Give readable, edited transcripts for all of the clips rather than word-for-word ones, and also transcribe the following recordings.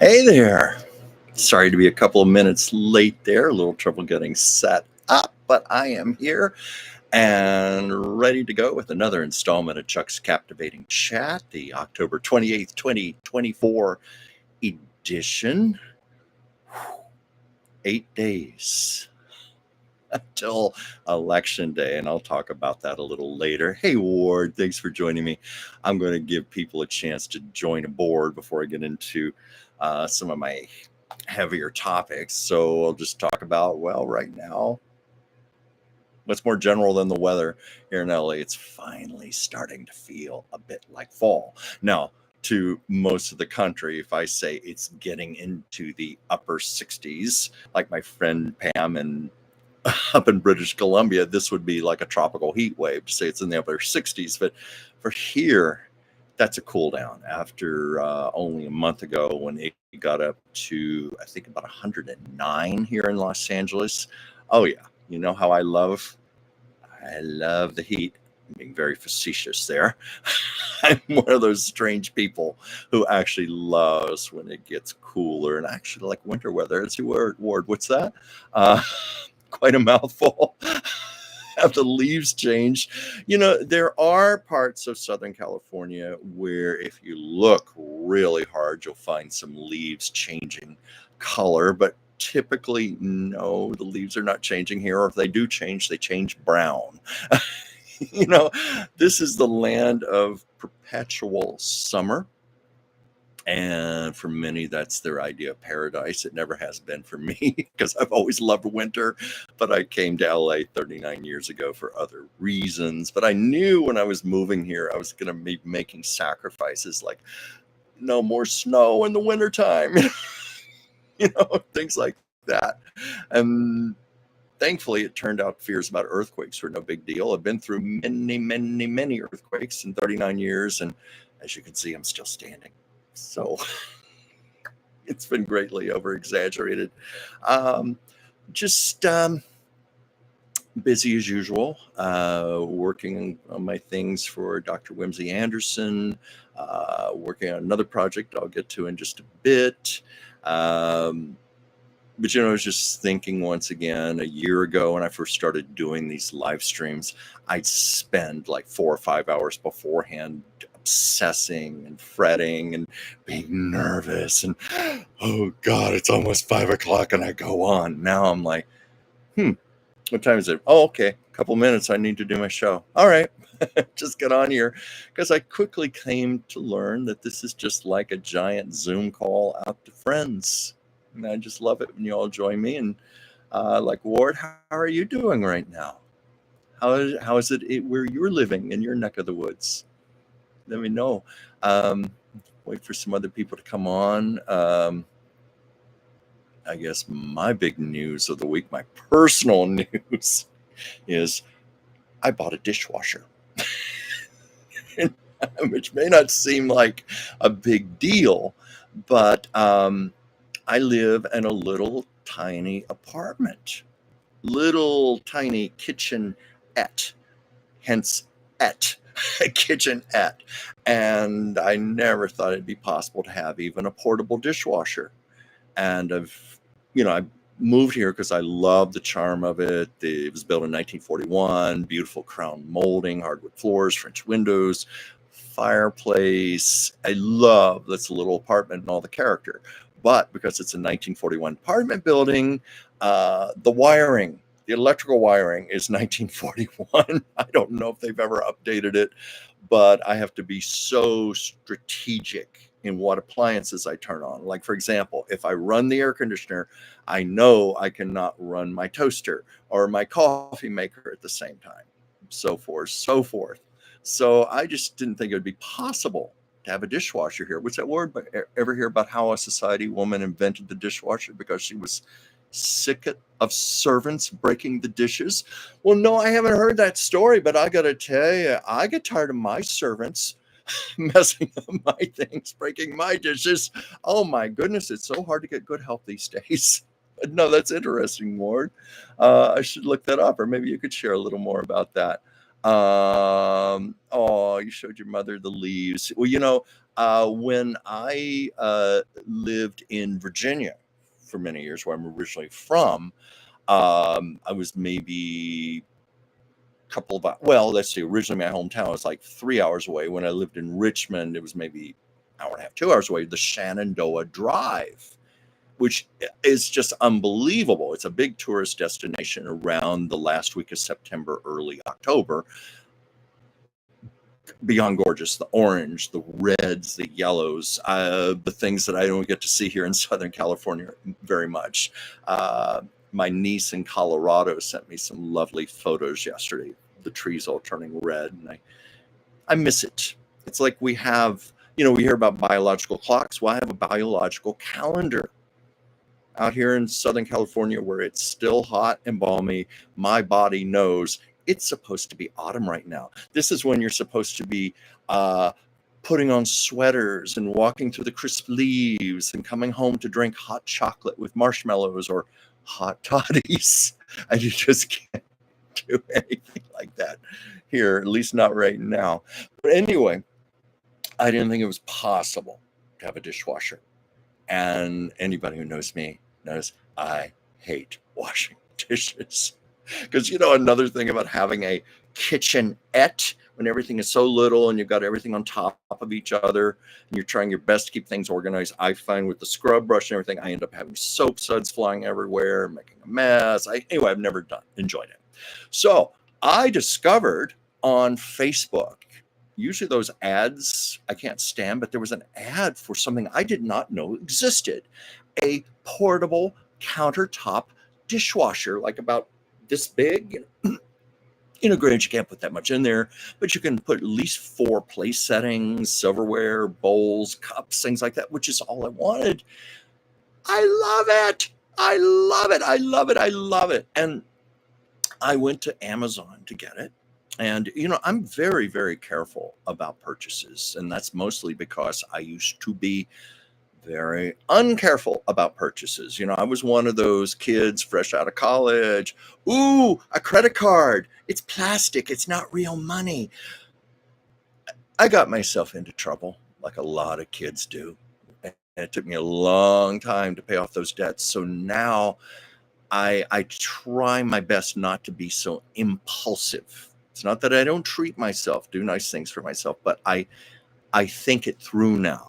Hey there. Sorry to be a couple of minutes late there. A little trouble getting set up, but I am here and ready to go with another installment of Chuck's Captivating Chat, the October 28th, 2024 edition. 8 days until Election Day, and I'll talk about that a little later. Hey, Ward, thanks for joining me. I'm going to give people a chance to join aboard before I get into some of my heavier topics. So I'll just talk about, well, right now, what's more general than the weather here in LA? It's finally starting to feel a bit like fall. Now, to most of the country, if I say it's getting into the upper 60s, like my friend Pam and up in British Columbia, this would be like a tropical heat wave to say it's in the upper 60s. But for here, that's a cool down after only a month ago when it got up to, I think, about 109 here in Los Angeles. Oh, yeah. You know how I love the heat. I'm being very facetious there. I'm one of those strange people who actually loves when it gets cooler and actually like winter weather. It's your word, Ward. What's that? Quite a mouthful. Have the leaves changed? You know, there are parts of Southern California where if you look really hard, you'll find some leaves changing color, but typically, no, the leaves are not changing here, or if they do change, they change brown. You know, this is the land of perpetual summer. And for many, that's their idea of paradise. It never has been for me because I've always loved winter. But I came to LA 39 years ago for other reasons. But I knew when I was moving here, I was going to be making sacrifices like no more snow in the wintertime, things like that. And thankfully, it turned out fears about earthquakes were no big deal. I've been through many, many, many earthquakes in 39 years. And as you can see, I'm still standing. So it's been greatly over exaggerated. Just busy as usual, working on my things for Dr. Whimsy Anderson, working on another project I'll get to in just a bit. But, I was just thinking once again, a year ago when I first started doing these live streams, I'd spend like 4 or 5 hours beforehand obsessing and fretting and being nervous and, oh God, it's almost 5 o'clock and I go on. Now I'm like, what time is it? Oh, okay, a couple minutes. I need to do my show. All right, just get on here. Because I quickly came to learn that this is just like a giant Zoom call out to friends. And I just love it when you all join me. And like, Ward, how are you doing right now? How is it where you're living in your neck of the woods? Let me know. Wait for some other people to come on. I guess my big news of the week, my personal news, is I bought a dishwasher. Which may not seem like a big deal, but I live in a little tiny apartment, little tiny kitchenette, hence et, kitchenette. And I never thought it'd be possible to have even a portable dishwasher. And I moved here because I love the charm of it. It was built in 1941, beautiful crown molding, hardwood floors, French windows, fireplace. I love this little apartment and all the character. But because it's a 1941 apartment building, the electrical wiring is 1941. I don't know if they've ever updated it, but I have to be so strategic in what appliances I turn on. Like, for example, if I run the air conditioner, I know I cannot run my toaster or my coffee maker at the same time, so forth, so forth. So I just didn't think it would be possible to have a dishwasher here. What's that word? But ever hear about how a society woman invented the dishwasher because she was sick of servants breaking the dishes? Well, no, I haven't heard that story, but I got to tell you, I get tired of my servants messing up my things, breaking my dishes. Oh my goodness, it's so hard to get good help these days. No, that's interesting, Ward. I should look that up, or maybe you could share a little more about that. Oh, you showed your mother the leaves. Well, When I lived in Virginia for many years, where I'm originally from, I was maybe a couple of, well, let's see, originally my hometown was like 3 hours away. When I lived in Richmond, it was maybe an hour and a half, 2 hours away, the Shenandoah Drive, which is just unbelievable. It's a big tourist destination around the last week of September, early October. Beyond gorgeous, the orange, the reds, the yellows, the things that I don't get to see here in Southern California very much. My niece in Colorado sent me some lovely photos yesterday, the trees all turning red, and I miss it. It's like we have, we hear about biological clocks. Well, I have a biological calendar out here in Southern California where it's still hot and balmy. My body knows it's supposed to be autumn right now. This is when you're supposed to be putting on sweaters and walking through the crisp leaves and coming home to drink hot chocolate with marshmallows or hot toddies. And you just can't do anything like that here, at least not right now. But anyway, I didn't think it was possible to have a dishwasher. And anybody who knows me knows I hate washing dishes. Because, another thing about having a kitchenette, when everything is so little and you've got everything on top of each other and you're trying your best to keep things organized, I find with the scrub brush and everything, I end up having soap suds flying everywhere, making a mess. Anyway, I've never enjoyed it. So I discovered on Facebook, usually those ads I can't stand, but there was an ad for something I did not know existed, a portable countertop dishwasher, like about this big. Granted, you can't put that much in there, but you can put at least 4 place settings, silverware, bowls, cups, things like that, which is all I wanted. I love it. I love it. I love it. I love it. And I went to Amazon to get it. And, I'm very, very careful about purchases. And that's mostly because I used to be very uncareful about purchases. I was one of those kids fresh out of college. Ooh, a credit card. It's plastic. It's not real money. I got myself into trouble like a lot of kids do. And it took me a long time to pay off those debts. So now I try my best not to be so impulsive. It's not that I don't treat myself, do nice things for myself, but I think it through now.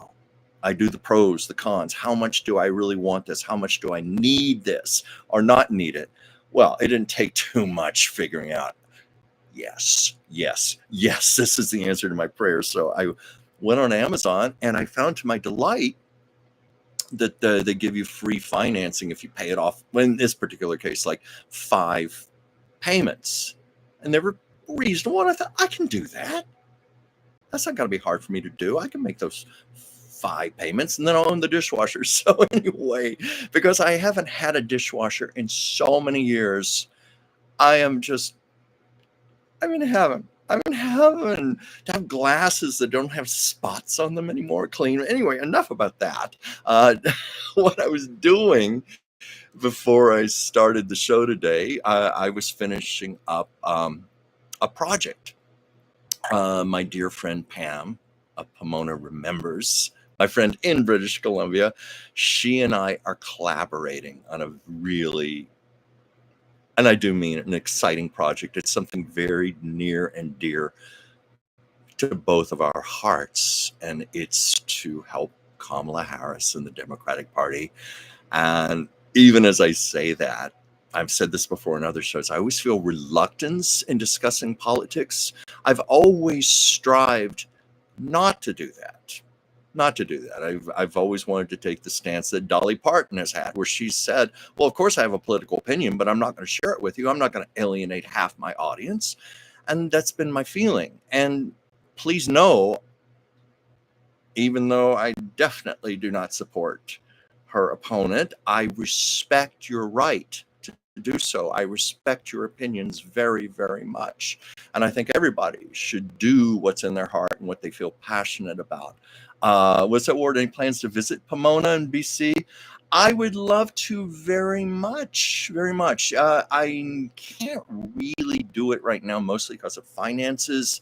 I do the pros, the cons. How much do I really want this? How much do I need this or not need it? Well, it didn't take too much figuring out. Yes, this is the answer to my prayer. So I went on Amazon and I found to my delight that they give you free financing if you pay it off. In this particular case, like 5 payments. And they were reasonable. And I thought, I can do that. That's not going to be hard for me to do. I can make those 5 payments and then I'll own the dishwasher. So anyway, because I haven't had a dishwasher in so many years, I'm in heaven. I'm in heaven to have glasses that don't have spots on them anymore, clean. Anyway, enough about that. What I was doing before I started the show today, I was finishing up a project. My dear friend Pam of Pomona Remembers, my friend in British Columbia, she and I are collaborating on a really, and I do mean an exciting project. It's something very near and dear to both of our hearts, and it's to help Kamala Harris and the Democratic Party. And even as I say that, I've said this before in other shows, I always feel reluctance in discussing politics. I've always strived not to do that. I've always wanted to take the stance that Dolly Parton has had, where she said, well, of course I have a political opinion, but I'm not going to share it with you. I'm not going to alienate half my audience. And that's been my feeling. And please know, even though I definitely do not support her opponent, I respect your right to do so. I respect your opinions very, very much. And I think everybody should do what's in their heart and what they feel passionate about. What's that word? Any plans to visit Pomona in BC? I would love to very much, very much. I can't really do it right now, mostly because of finances.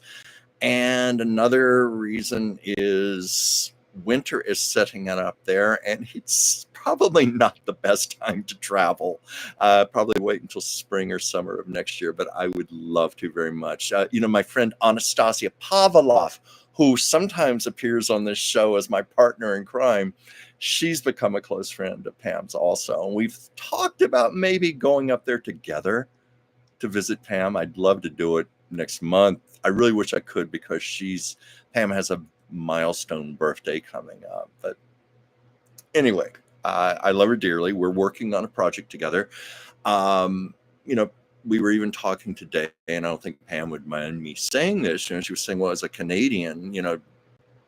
And another reason is winter is setting it up there, and it's probably not the best time to travel. Probably wait until spring or summer of next year, but I would love to very much. My friend Anastasia Pavlov, who sometimes appears on this show as my partner in crime, she's become a close friend of Pam's also. And we've talked about maybe going up there together to visit Pam. I'd love to do it next month. I really wish I could, because Pam has a milestone birthday coming up. But anyway, I love her dearly. We're working on a project together. We were even talking today, and I don't think Pam would mind me saying this. She was saying, well, as a Canadian,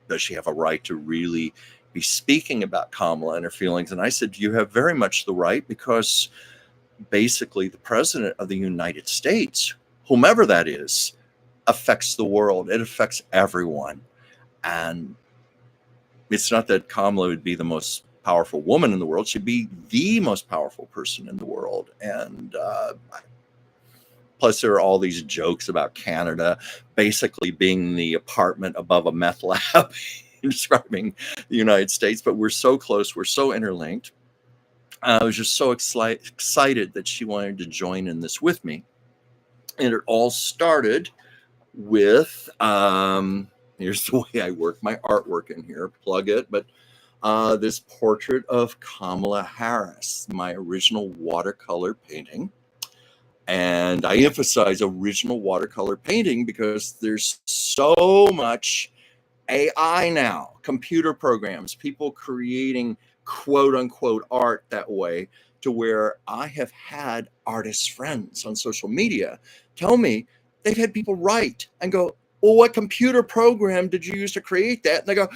does she have a right to really be speaking about Kamala and her feelings? And I said, you have very much the right, because basically the president of the United States, whomever that is, affects the world. It affects everyone. And it's not that Kamala would be the most powerful woman in the world. She'd be the most powerful person in the world. And plus, there are all these jokes about Canada basically being the apartment above a meth lab describing the United States. But we're so close. We're so interlinked. I was just so excited that she wanted to join in this with me. And it all started with, here's the way I work my artwork in here, plug it, but this portrait of Kamala Harris, my original watercolor painting. And I emphasize original watercolor painting because there's so much AI now, computer programs, people creating quote unquote art that way, to where I have had artist friends on social media tell me they've had people write and go, well, what computer program did you use to create that? And they go,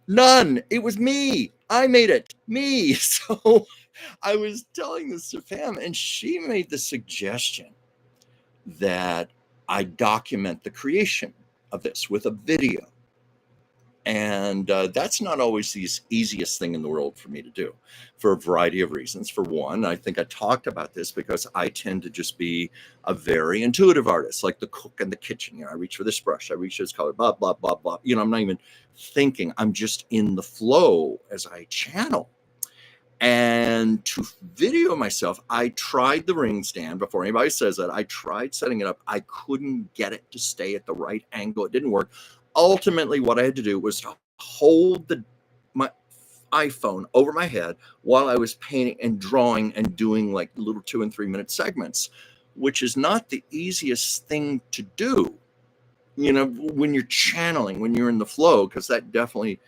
none. It was me. I made it. Me. So I was telling this to Pam, and she made the suggestion that I document the creation of this with a video. And that's not always the easiest thing in the world for me to do, for a variety of reasons. For one, I think I talked about this because I tend to just be a very intuitive artist, like the cook in the kitchen. I reach for this brush, I reach for this color, blah, blah, blah, blah. I'm not even thinking. I'm just in the flow as I channel. And to video myself, I tried the ring stand. Before anybody says that, I tried setting it up. I couldn't get it to stay at the right angle. It didn't work. Ultimately, what I had to do was to hold my iPhone over my head while I was painting and drawing and doing like little 2 and 3 minute segments, which is not the easiest thing to do, when you're channeling, when you're in the flow, because that definitely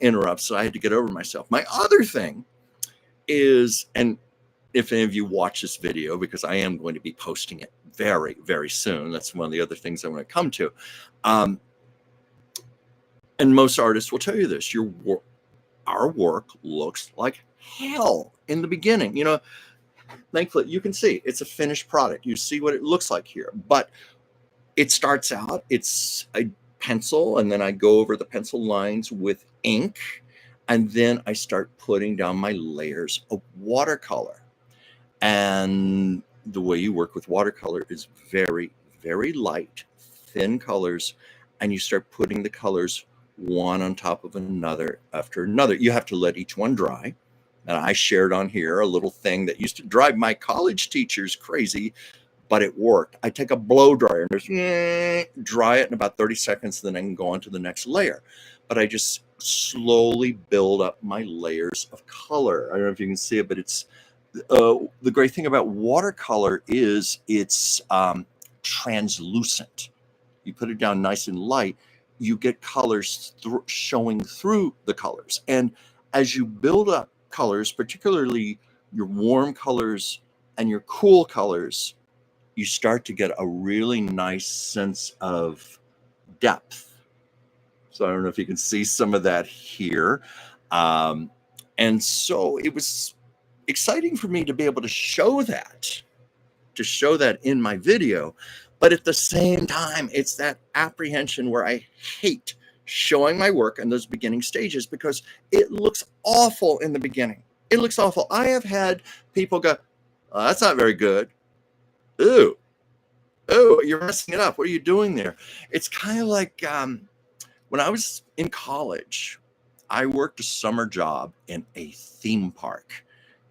interrupts. So I had to get over myself. My other thing is, and if any of you watch this video, because I am going to be posting it very, very soon, that's one of the other things I want to come to. And most artists will tell you this, our work looks like hell in the beginning. Thankfully, you can see it's a finished product. You see what it looks like here. But it starts out, it's a pencil, and then I go over the pencil lines with ink, and then I start putting down my layers of watercolor. And the way you work with watercolor is very, very light, thin colors, and you start putting the colors one on top of another after another. You have to let each one dry. And I shared on here a little thing that used to drive my college teachers crazy, but it worked. I take a blow dryer and just dry it in about 30 seconds, then I can go on to the next layer. But I just slowly build up my layers of color. I don't know if you can see it, but it's the great thing about watercolor is it's translucent. You put it down nice and light, you get colors showing through the colors. And as you build up colors, particularly your warm colors and your cool colors, you start to get a really nice sense of depth. So I don't know if you can see some of that here. And so it was exciting for me to be able to show that in my video. But at the same time, it's that apprehension where I hate showing my work in those beginning stages because it looks awful in the beginning. It looks awful. I have had people go, oh, that's not very good. Ooh, Oh, you're messing it up. What are you doing there? It's kind of like when I was in college, I worked a summer job in a theme park.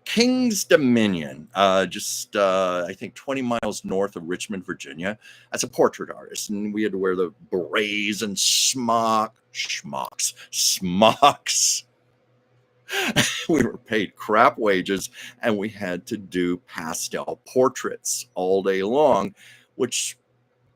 King's Dominion, just I think 20 miles north of Richmond, Virginia, as a portrait artist. And we had to wear the berets and smocks. We were paid crap wages, and we had to do pastel portraits all day long, which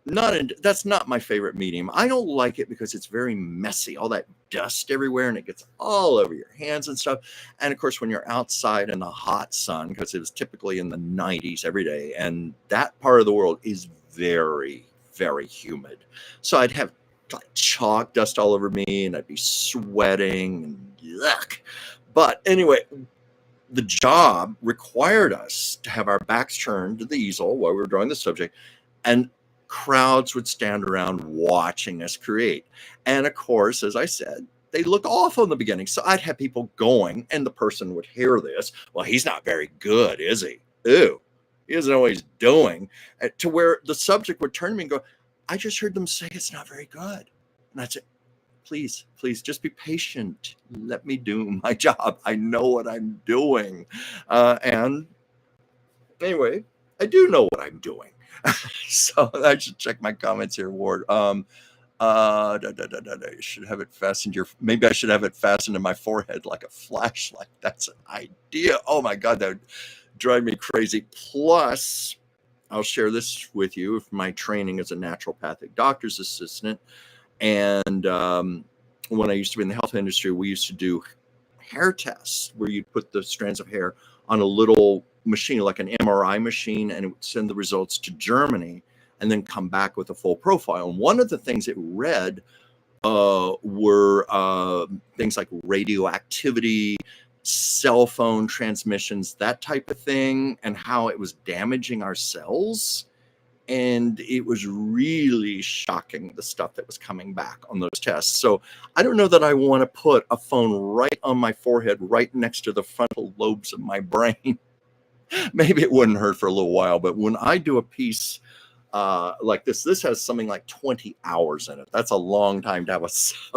that's not my favorite medium. I don't like it because it's very messy, all that dust everywhere, and it gets all over your hands and stuff. And of course, when you're outside in the hot sun, because it was typically in the 90s every day, and that part of the world is very, very humid. So I'd have like chalk dust all over me, and I'd be sweating and yuck. But anyway, the job required us to have our backs turned to the easel while we were drawing the subject, and crowds would stand around watching us create. And of course, as I said, they look awful in the beginning. So I'd have people going, and the person would hear this. Well, he's not very good, is he? Ew, he doesn't know what he's doing. To where the subject would turn to me and go, I just heard them say it's not very good. And I'd say, please, just be patient. Let me do my job. I know what I'm doing. And anyway, I do know what I'm doing. So I should check my comments here, Ward. You should have it fastened maybe I should have it fastened to my forehead like a flashlight. That's an idea. Oh my God, that would drive me crazy. Plus, I'll share this with you. My training as a naturopathic doctor's assistant. And when I used to be in the health industry, we used to do hair tests where you put the strands of hair on a little machine, like an MRI machine, and it would send the results to Germany and then come back with a full profile. And one of the things it read were things like radioactivity, cell phone transmissions, that type of thing, and how it was damaging our cells. And it was really shocking, the stuff that was coming back on those tests. So I don't know that I want to put a phone right on my forehead, right next to the frontal lobes of my brain. Maybe it wouldn't hurt for a little while, but when I do a piece like this has something like 20 hours in it. That's a long time to have a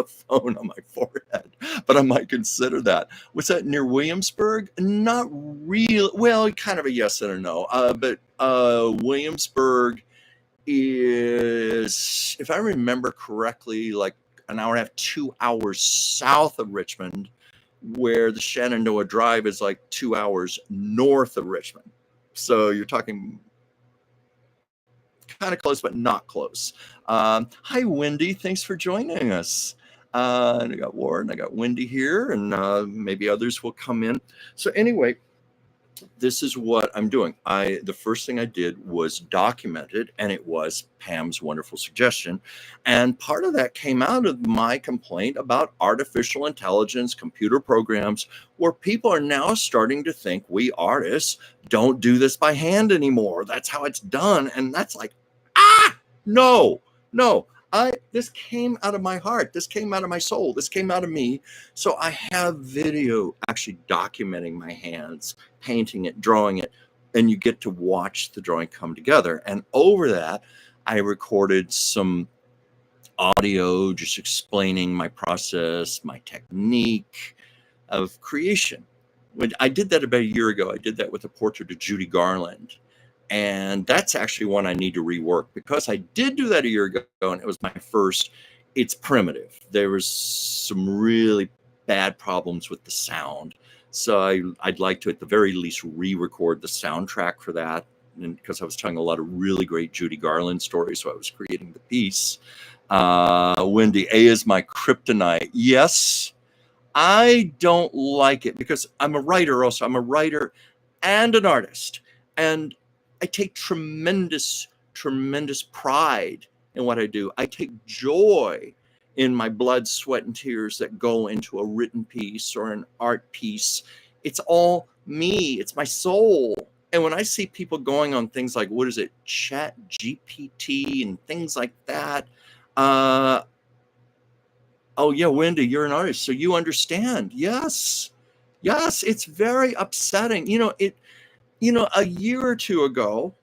phone on my forehead, but I might consider that. Was that near Williamsburg? Not real. Well, kind of a yes and a no. But Williamsburg is, if I remember correctly, like an hour and a half, 2 hours south of Richmond, where the Shenandoah Drive is like 2 hours north of Richmond. So you're talking kind of close, but not close. Hi, Wendy. Thanks for joining us. And I got Ward and I got Wendy here, and maybe others will come in. So anyway, this is what I'm doing. The first thing I did was document it, and it was Pam's wonderful suggestion. And part of that came out of my complaint about artificial intelligence, computer programs, where people are now starting to think we artists don't do this by hand anymore. That's how it's done. And that's like, no. This came out of my heart. This came out of my soul. This came out of me. So I have video actually documenting my hands, painting it, drawing it, and you get to watch the drawing come together. And over that, I recorded some audio just explaining my process, my technique of creation. When I did that about a year ago, I did that with a portrait of Judy Garland. And that's actually one I need to rework, because I did do that a year ago and it was my first. It's primitive. There was some really bad problems with the sound. So I'd like to, at the very least, re-record the soundtrack for that. And because I was telling a lot of really great Judy Garland stories, so I was creating the piece. Wendy, A is my kryptonite. Yes, I don't like it because I'm a writer also. I'm a writer and an artist. And I take tremendous pride in what I do. I take joy in my blood, sweat, and tears that go into a written piece or an art piece. It's all me. It's my soul. And when I see people going on things like, what is it, Chat GPT and things like that, oh yeah, Wendy, you're an artist, so you understand. Yes, it's very upsetting. A year or two ago,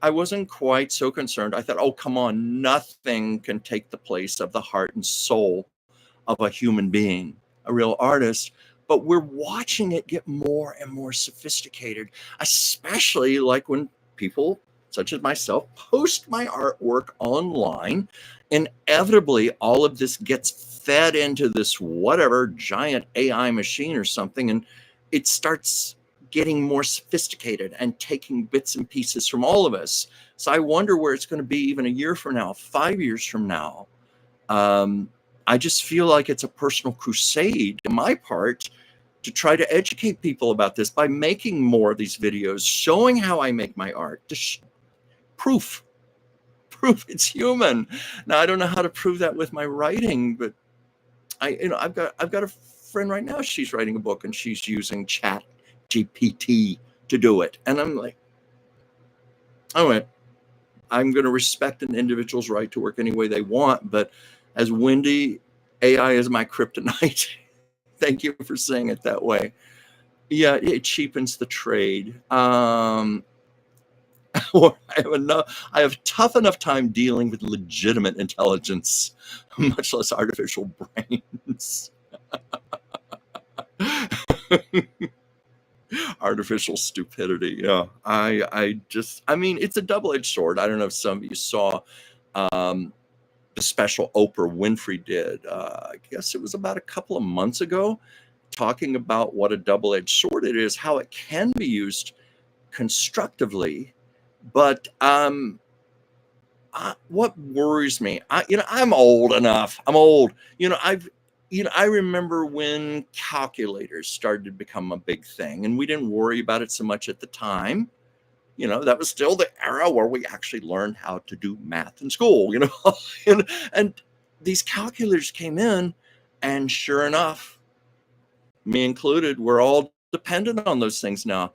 I wasn't quite so concerned. I thought, oh, come on, nothing can take the place of the heart and soul of a human being, a real artist. But we're watching it get more and more sophisticated, especially like when people such as myself post my artwork online. Inevitably, all of this gets fed into this whatever giant AI machine or something, and it starts getting more sophisticated and taking bits and pieces from all of us. So I wonder where it's going to be even a year from now, 5 years from now. I just feel like it's a personal crusade on my part to try to educate people about this by making more of these videos, showing how I make my art, proof it's human. Now I don't know how to prove that with my writing, but I've got a friend right now. She's writing a book and she's using Chat GPT to do it, and I'm like, all right, I'm going to respect an individual's right to work any way they want, but as Wendy, AI is my kryptonite. Thank you for saying it that way. Yeah, it cheapens the trade. Or I have tough enough time dealing with legitimate intelligence, much less artificial brains. Artificial stupidity. Yeah, I mean, it's a double-edged sword. I don't know if some of you saw the special Oprah Winfrey did. I guess it was about a couple of months ago, talking about what a double-edged sword it is, how it can be used constructively, but what worries me, I'm old enough. I'm old. I remember when calculators started to become a big thing, and we didn't worry about it so much at the time. That was still the era where we actually learned how to do math in school, and these calculators came in, and sure enough, me included, we're all dependent on those things now.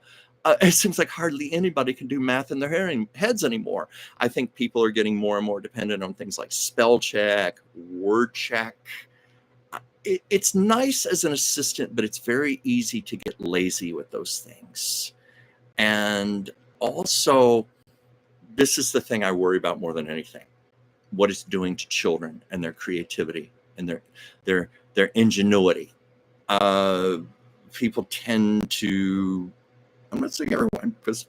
It seems like hardly anybody can do math in their heads anymore. I think people are getting more and more dependent on things like spell check, word check. It's nice as an assistant, but it's very easy to get lazy with those things. And also, this is the thing I worry about more than anything: what it's doing to children and their creativity and their ingenuity. People tend to, I'm not saying everyone, but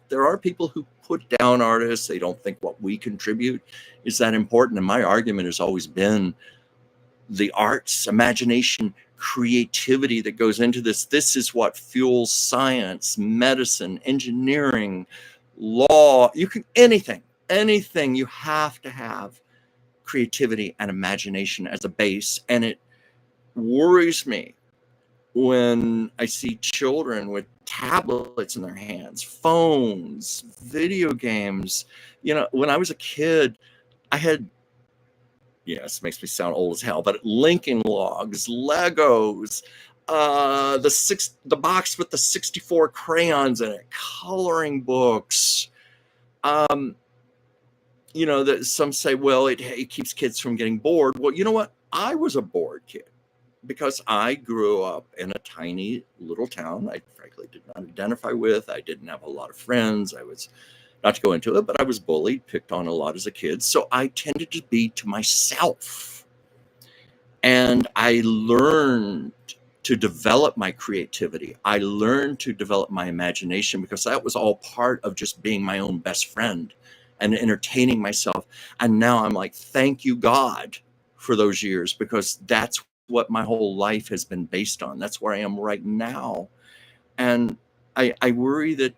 there are people who put down artists. They don't think what we contribute is that important. And my argument has always been the arts, imagination, creativity that goes into this. This is what fuels science, medicine, engineering, law. Anything, you have to have creativity and imagination as a base. And it worries me when I see children with tablets in their hands, phones, video games. When I was a kid, I had, yes, it makes me sound old as hell, but Lincoln Logs, Legos, the box with the 64 crayons in it, coloring books. That some say, well, it keeps kids from getting bored. Well, you know what? I was a bored kid, because I grew up in a tiny little town I frankly did not identify with. I didn't have a lot of friends. I was, not to go into it, but I was bullied, picked on a lot as a kid. So I tended to be to myself. And I learned to develop my creativity. I learned to develop my imagination, because that was all part of just being my own best friend and entertaining myself. And now I'm like, thank you, God, for those years, because that's what my whole life has been based on. That's where I am right now. And I worry that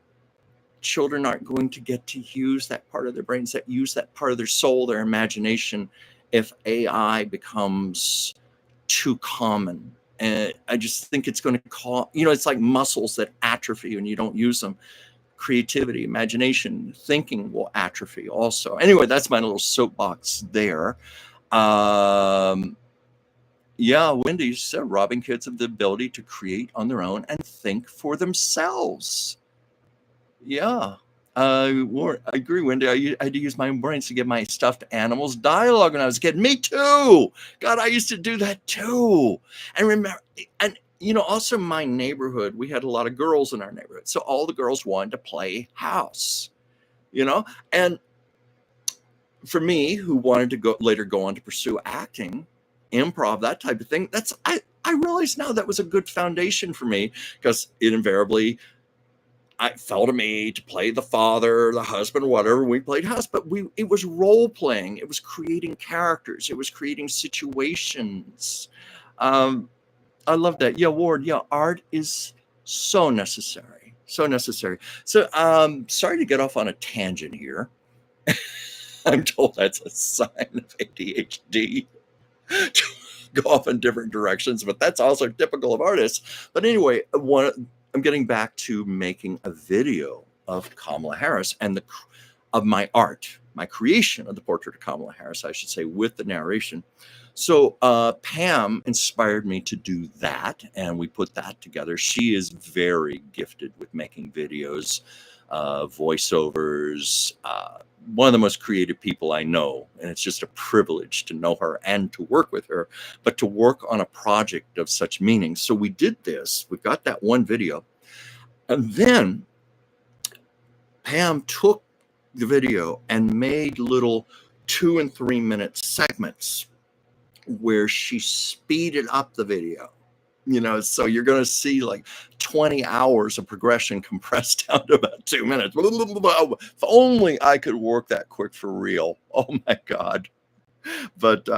children aren't going to get to use that part of their brains, that use that part of their soul, their imagination, if AI becomes too common. And I just think it's going to cause, it's like muscles that atrophy when you don't use them. Creativity, imagination, thinking will atrophy also. Anyway, that's my little soapbox there. Yeah, Wendy said robbing kids of the ability to create on their own and think for themselves. Yeah, I agree, Wendy. I had to use my own brains to give my stuffed animals dialogue when I was a kid. Me too. God, I used to do that too. And remember, and also my neighborhood, we had a lot of girls in our neighborhood. So all the girls wanted to play house. you know? And for me, who wanted to later go on to pursue acting, improv, that type of thing, I realize now that was a good foundation for me, because it invariably fell to me to play the father, the husband, whatever. We played house, but it was role playing. It was creating characters. It was creating situations. I love that. Yeah, Ward. Yeah, art is so necessary. So necessary. So sorry to get off on a tangent here. I'm told that's a sign of ADHD to go off in different directions, but that's also typical of artists. But anyway, I'm getting back to making a video of Kamala Harris and of my art, my creation of the portrait of Kamala Harris, I should say, with the narration. So Pam inspired me to do that, and we put that together. She is very gifted with making videos, voiceovers, one of the most creative people I know, and it's just a privilege to know her and to work with her, but to work on a project of such meaning. So we did this. We've got that one video, and then Pam took the video and made little 2 and 3 minute segments where she speeded up the video. So you're going to see like 20 hours of progression compressed down to about 2 minutes. If only I could work that quick for real. Oh my God. But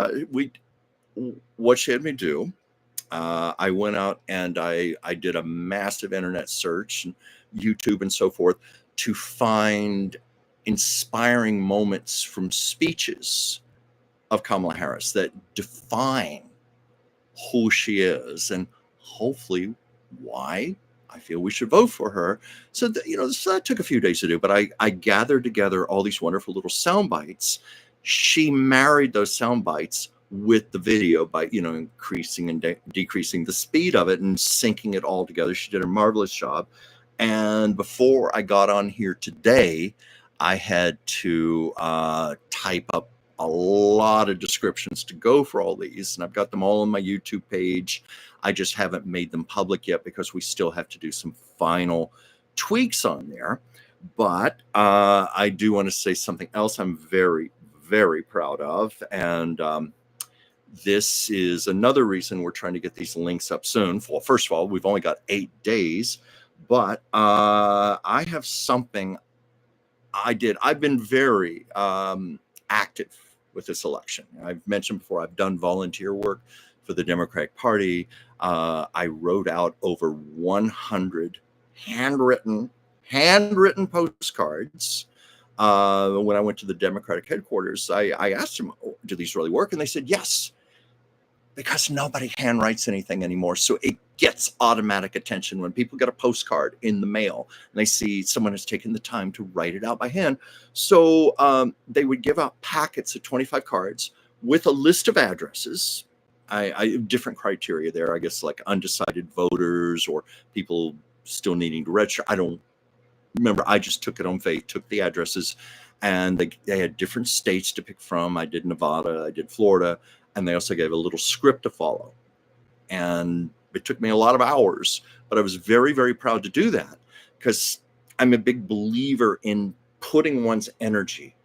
what she had me do, I went out and I did a massive internet search, YouTube and so forth, to find inspiring moments from speeches of Kamala Harris that define who she is and hopefully why I feel we should vote for her. So that took a few days to do, but I gathered together all these wonderful little sound bites. She married those sound bites with the video by increasing and decreasing the speed of it and syncing it all together. She did a marvelous job. And before I got on here today, I had to type up a lot of descriptions to go for all these, and I've got them all on my YouTube page. I just haven't made them public yet because we still have to do some final tweaks on there. But I do want to say something else I'm very, very proud of, and this is another reason we're trying to get these links up soon. Well, first of all, we've only got 8 days, but I have something I've been very active with this election. I've mentioned before, I've done volunteer work for the Democratic Party. I wrote out over 100 handwritten postcards. When I went to the Democratic headquarters, I asked them, do these really work? And they said, yes, because nobody handwrites anything anymore. So it gets automatic attention when people get a postcard in the mail and they see someone has taken the time to write it out by hand. So they would give out packets of 25 cards with a list of addresses. I different criteria there, I guess, like undecided voters or people still needing to register. I don't remember. I just took it on faith, took the addresses, and they had different states to pick from. I did Nevada, I did Florida, and they also gave a little script to follow. And it took me a lot of hours, but I was very, very proud to do that because I'm a big believer in putting one's energy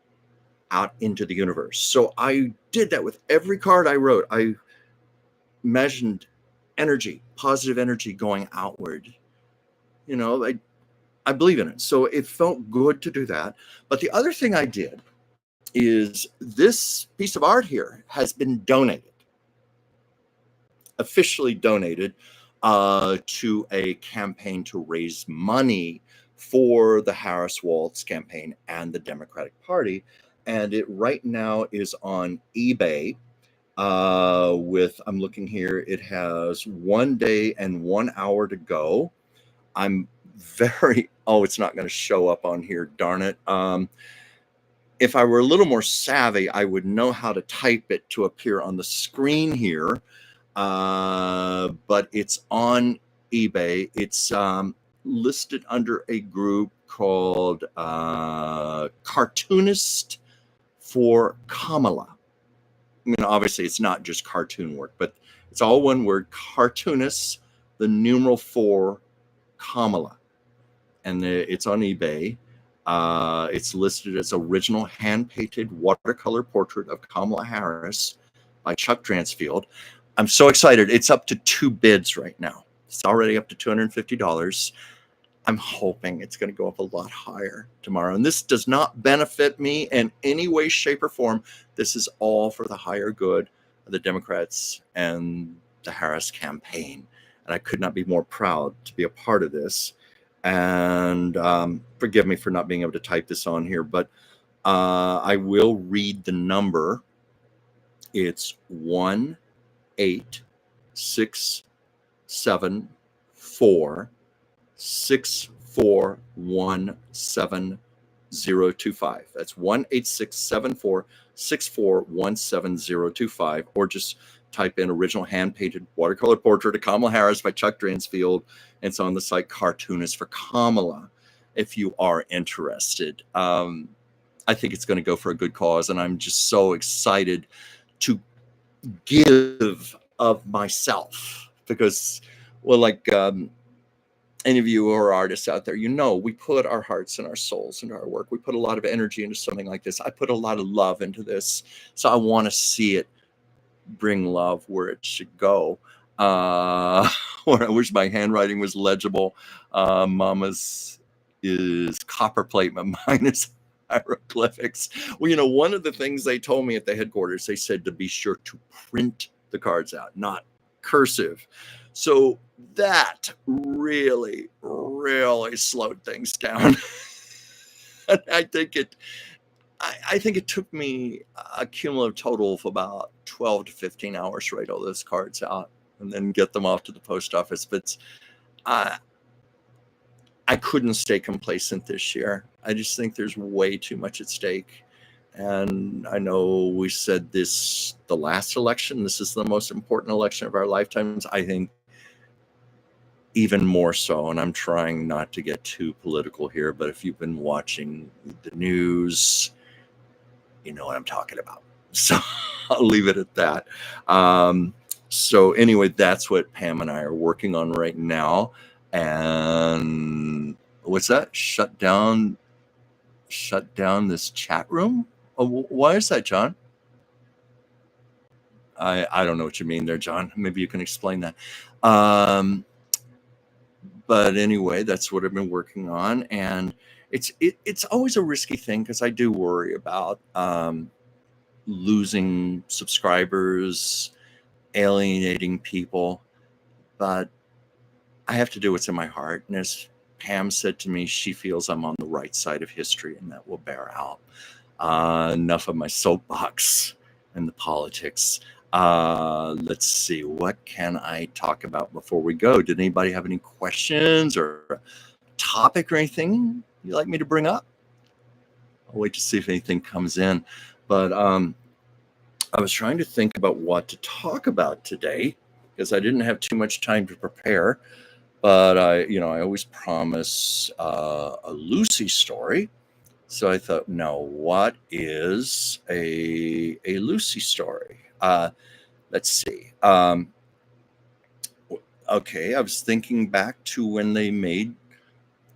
out into the universe. So I did that with every card I wrote. I imagined energy, positive energy going outward. I believe in it. So it felt good to do that. But the other thing I did is this piece of art here has been donated, officially donated to a campaign to raise money for the Harris-Walz campaign and the Democratic Party. And it right now is on eBay I'm looking here, it has 1 day and 1 hour to go. I'm it's not going to show up on here, darn it. If I were a little more savvy, I would know how to type it to appear on the screen here. But it's on eBay. It's listed under a group called Cartoonist for Kamala. I mean, obviously, it's not just cartoon work, but it's all one word, Cartoonists, the numeral 4, Kamala. And it's on eBay. It's listed as original hand-painted watercolor portrait of Kamala Harris by Chuck Dransfield. I'm so excited. It's up to 2 bids right now. It's already up to $250. I'm hoping it's going to go up a lot higher tomorrow. And this does not benefit me in any way, shape, or form. This is all for the higher good of the Democrats and the Harris campaign. And I could not be more proud to be a part of this. And forgive me for not being able to type this on here, but I will read the number. It's 1-867-4 6417025. That's 1-867-4 or just type in original hand-painted watercolor portrait of Kamala Harris by Chuck Dransfield. And it's on the site Cartoonist for Kamala if you are interested. I think it's going to go for a good cause, and I'm just so excited to give of myself because, well, like any of you who are artists out there, we put our hearts and our souls into our work. We put a lot of energy into something like this. I put a lot of love into this. So I want to see it bring love where it should go. I wish my handwriting was legible. Mama's is copperplate, but mine is hieroglyphics. Well, one of the things they told me at the headquarters, they said to be sure to print the cards out, not cursive. So that really, really slowed things down. I think it took me a cumulative total of about 12 to 15 hours to write all those cards out and then get them off to the post office. But I couldn't stay complacent this year. I just think there's way too much at stake. And I know we said this, the last election, this is the most important election of our lifetimes. I think even more so, and I'm trying not to get too political here, but if you've been watching the news, you know what I'm talking about. So I'll leave it at that. So anyway, that's what Pam and I are working on right now. And what's that? Shut down this chat room? Oh, why is that, John? I don't know what you mean there, John. Maybe you can explain that. But anyway, that's what I've been working on. And it's always a risky thing because I do worry about losing subscribers, alienating people. But I have to do what's in my heart. And as Pam said to me, she feels I'm on the right side of history, and that will bear out. Enough of my soapbox and the politics. Let's see, what can I talk about before we go? Did anybody have any questions or a topic or anything you'd like me to bring up? I'll wait to see if anything comes in. But I was trying to think about what to talk about today because I didn't have too much time to prepare. But I always promise a Lucy story. So I thought, no, what is a Lucy story? Let's see. Okay, I was thinking back to when they made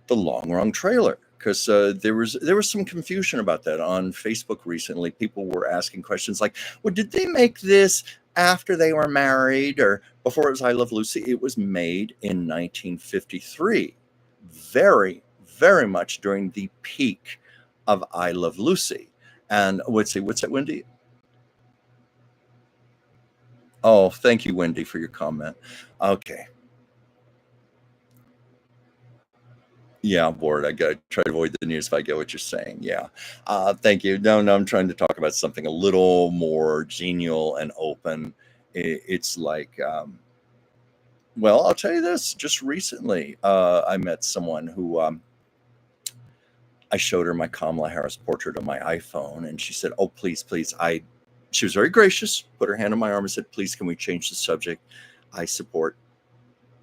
the Long Run trailer because there was some confusion about that on Facebook recently. People were asking questions like, well, did they make this after they were married or before it was I Love Lucy? It was made in 1953, very, very much during the peak of I Love Lucy. And what's that, Wendy? Oh, thank you, Wendy, for your comment. Okay. Yeah, I'm bored. I gotta try to avoid the news if I get what you're saying. Yeah. Thank you. No, I'm trying to talk about something a little more genial and open. It's like, well, I'll tell you this. Just recently, I met someone who I showed her my Kamala Harris portrait on my iPhone, and she said, "Oh, please, please." She was very gracious, put her hand on my arm and said, "Please, can we change the subject? I support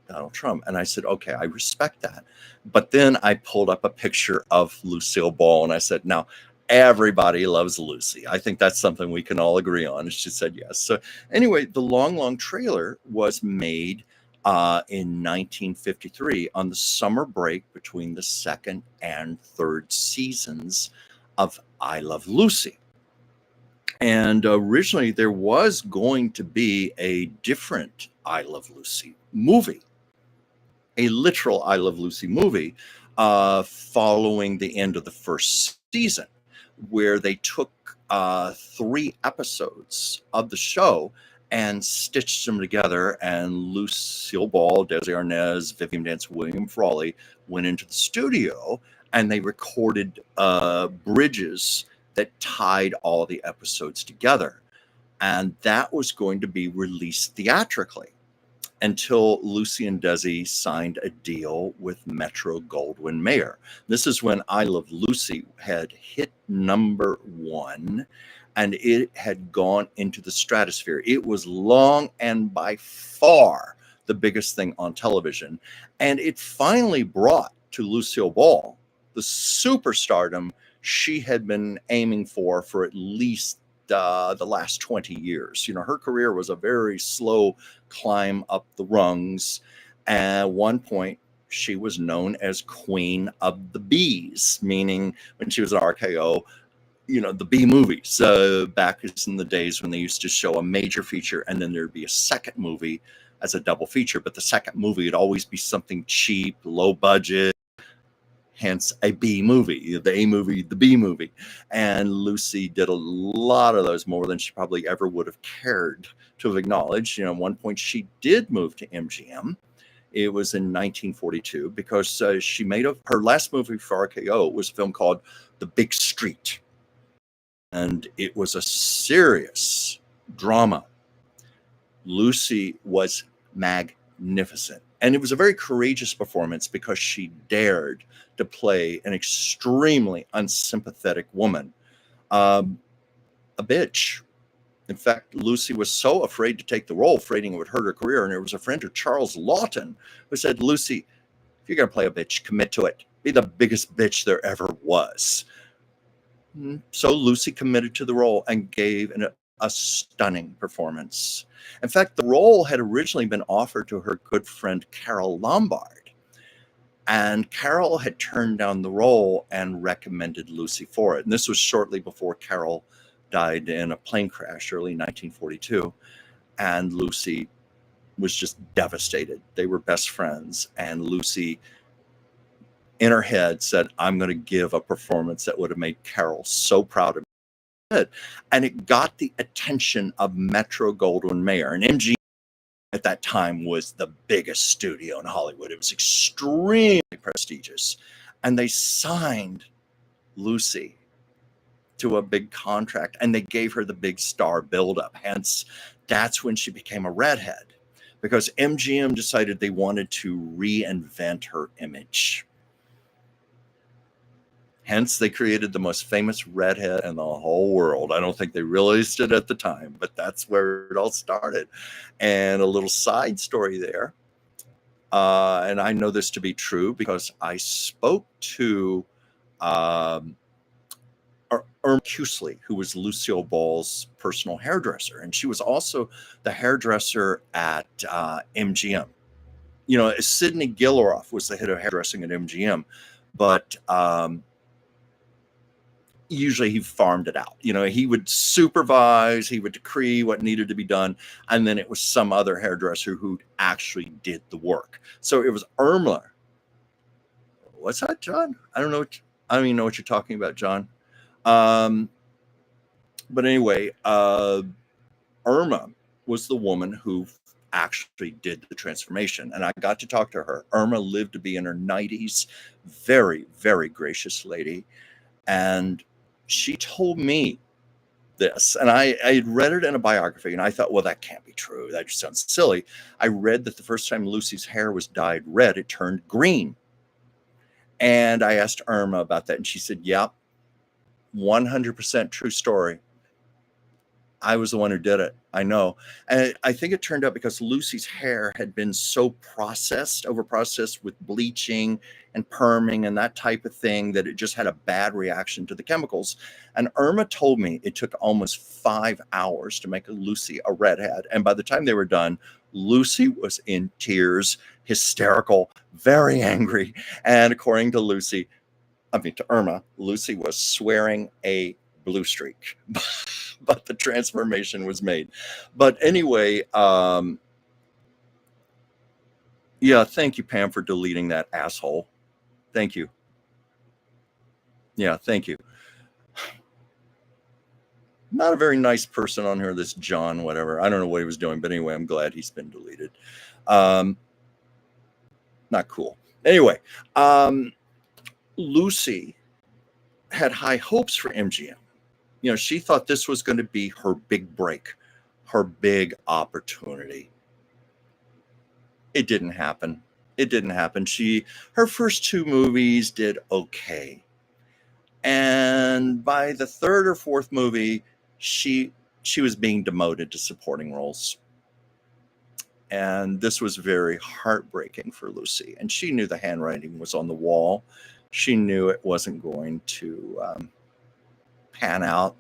Donald Trump." And I said, "Okay, I respect that." But then I pulled up a picture of Lucille Ball and I said, "Now, everybody loves Lucy. I think that's something we can all agree on." And she said yes. So anyway, the long trailer was made in 1953 on the summer break between the second and third seasons of I Love Lucy. And originally, there was going to be a different I Love Lucy movie, a literal I Love Lucy movie, following the end of the first season, where they took 3 episodes of the show and stitched them together. And Lucille Ball, Desi Arnaz, Vivian Vance, William Frawley went into the studio and they recorded bridges that tied all the episodes together. And that was going to be released theatrically until Lucy and Desi signed a deal with Metro-Goldwyn-Mayer. This is when I Love Lucy had hit #1 and it had gone into the stratosphere. It was long and by far the biggest thing on television. And it finally brought to Lucille Ball the superstardom she had been aiming for at least the last 20 years. Her career was a very slow climb up the rungs. At one point, she was known as Queen of the Bees, meaning when she was at RKO, the B movies. Back in the days when they used to show a major feature and then there'd be a second movie as a double feature, but the second movie would always be something cheap, low budget. Hence a B movie, the A movie, the B movie. And Lucy did a lot of those, more than she probably ever would have cared to have acknowledged. At one point she did move to MGM. It was in 1942 because she made her last movie for RKO was a film called The Big Street. And it was a serious drama. Lucy was magnificent. And it was a very courageous performance because she dared to play an extremely unsympathetic woman, a bitch. In fact, Lucy was so afraid to take the role, afraid it would hurt her career. And there was a friend of Charles Lawton who said, Lucy, if you're going to play a bitch, commit to it. Be the biggest bitch there ever was. So Lucy committed to the role and gave a stunning performance. In fact, the role had originally been offered to her good friend Carol Lombard. And Carol had turned down the role and recommended Lucy for it. And this was shortly before Carol died in a plane crash, early 1942. And Lucy was just devastated. They were best friends. And Lucy, in her head, said, I'm going to give a performance that would have made Carol so proud of me. And it got the attention of Metro-Goldwyn-Mayer. And MGM at that time was the biggest studio in Hollywood. It was extremely prestigious. And they signed Lucy to a big contract and they gave her the big star buildup. Hence, that's when she became a redhead, because MGM decided they wanted to reinvent her image. Hence, they created the most famous redhead in the whole world. I don't think they realized it at the time, but that's where it all started. And a little side story there. And I know this to be true because I spoke to Irma Cusley, who was Lucille Ball's personal hairdresser. And she was also the hairdresser at MGM. Sidney Gilroth was the head of hairdressing at MGM, but usually he farmed it out. He would supervise, he would decree what needed to be done, and then it was some other hairdresser who actually did the work. So it was Irma. What's that, John? I don't even know what you're talking about, John. But anyway, Irma was the woman who actually did the transformation, and I got to talk to her. Irma lived to be in her 90s, very, very gracious lady. And she told me this, and I had read it in a biography, and I thought, well, that can't be true. That just sounds silly. I read that the first time Lucy's hair was dyed red, it turned green. And I asked Irma about that, and she said, yep, 100% true story. I was the one who did it. I know. And I think it turned out because Lucy's hair had been so over processed with bleaching and perming and that type of thing that it just had a bad reaction to the chemicals. And Irma told me it took almost 5 hours to make Lucy a redhead. And by the time they were done, Lucy was in tears, hysterical, very angry. And according to to Irma, Lucy was swearing a blue streak. But the transformation was made. But anyway, yeah, thank you, Pam, for deleting that asshole. Thank you. Yeah, thank you. Not a very nice person on here, this John, whatever. I don't know what he was doing, but anyway, I'm glad he's been deleted. Not cool. Anyway, Lucy had high hopes for MGM. She thought this was going to be her big break, her big opportunity. It didn't happen. Her first 2 movies did okay. And by the 3rd or 4th movie, she was being demoted to supporting roles. And this was very heartbreaking for Lucy. And she knew the handwriting was on the wall. She knew it wasn't going to pan out.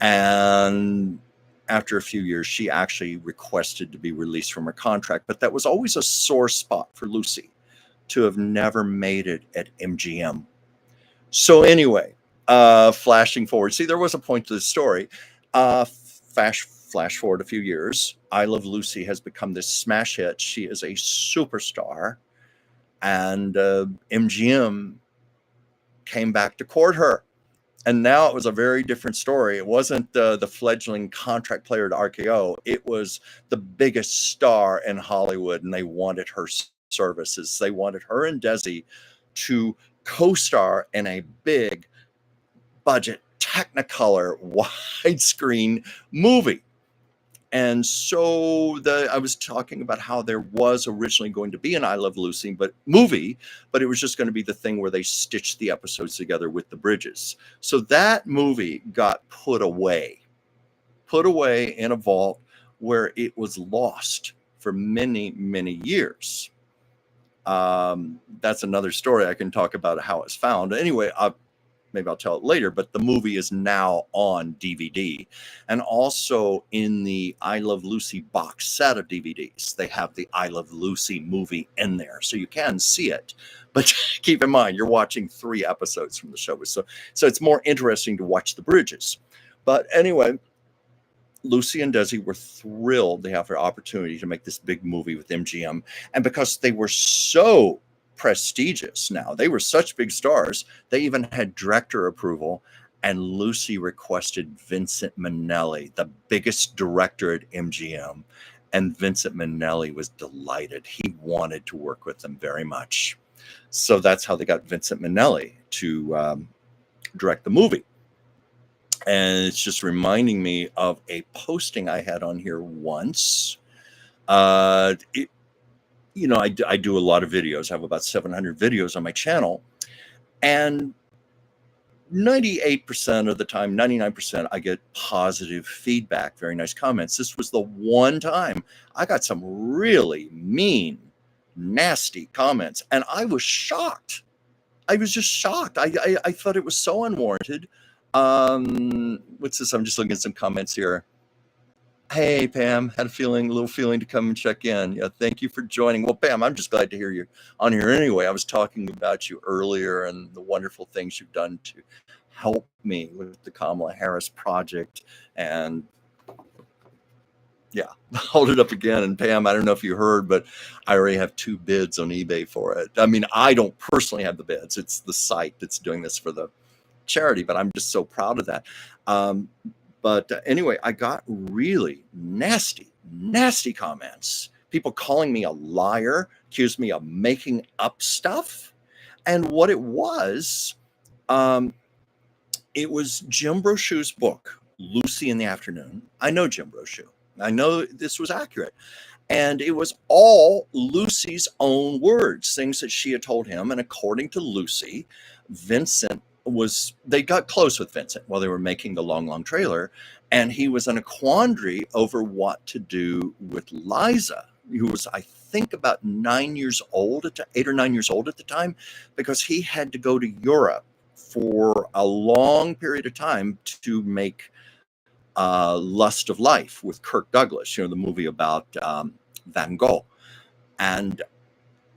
And after a few years, she actually requested to be released from her contract. But that was always a sore spot for Lucy, to have never made it at MGM. So anyway, flashing forward. See, there was a point to the story. Flash forward a few years. I Love Lucy has become this smash hit. She is a superstar. And MGM came back to court her. And now it was a very different story. It wasn't the fledgling contract player at RKO. It was the biggest star in Hollywood, and they wanted her services. They wanted her and Desi to co-star in a big budget Technicolor widescreen movie. And so I was talking about how there was originally going to be an I Love Lucy movie, but it was just going to be the thing where they stitched the episodes together with the bridges. So that movie got put away in a vault where it was lost for many, many years. That's another story I can talk about how it's found. Anyway, maybe I'll tell it later, but the movie is now on DVD. And also in the I Love Lucy box set of DVDs, they have the I Love Lucy movie in there. So you can see it. But keep in mind, you're watching 3 episodes from the show. So it's more interesting to watch the bridges. But anyway, Lucy and Desi were thrilled to have their opportunity to make this big movie with MGM. And because they were so prestigious now, they were such big stars, they even had director approval. And Lucy requested Vincent Minnelli, the biggest director at MGM. And Vincent Minnelli was delighted. He wanted to work with them very much. So that's how they got Vincent Minnelli to direct the movie. And it's just reminding me of a posting I had on here once. I do a lot of videos. I have about 700 videos on my channel. And 98% of the time, 99%, I get positive feedback, very nice comments. This was the one time I got some really mean, nasty comments. And I was shocked. I was just shocked. I thought it was so unwarranted. What's this? I'm just looking at some comments here. Hey, Pam, had a little feeling to come and check in. Yeah, thank you for joining. Well, Pam, I'm just glad to hear you on here anyway. I was talking about you earlier and the wonderful things you've done to help me with the Kamala Harris project. And yeah, hold it up again. And Pam, I don't know if you heard, but I already have 2 bids on eBay for it. I mean, I don't personally have the bids. It's the site that's doing this for the charity, but I'm just so proud of that. But anyway, I got really nasty comments. People calling me a liar, accused me of making up stuff. And what it was Jim Brochu's book, Lucy in the Afternoon. I know Jim Brochu. I know this was accurate. And it was all Lucy's own words, things that she had told him. And according to Lucy, Vincent they got close with Vincent while they were making the Long Long Trailer, and he was in a quandary over what to do with Liza, who was, I think, about 9 years old, 8 or 9 years old at the time, because he had to go to Europe for a long period of time to make Lust of Life with Kirk Douglas, the movie about Van Gogh. And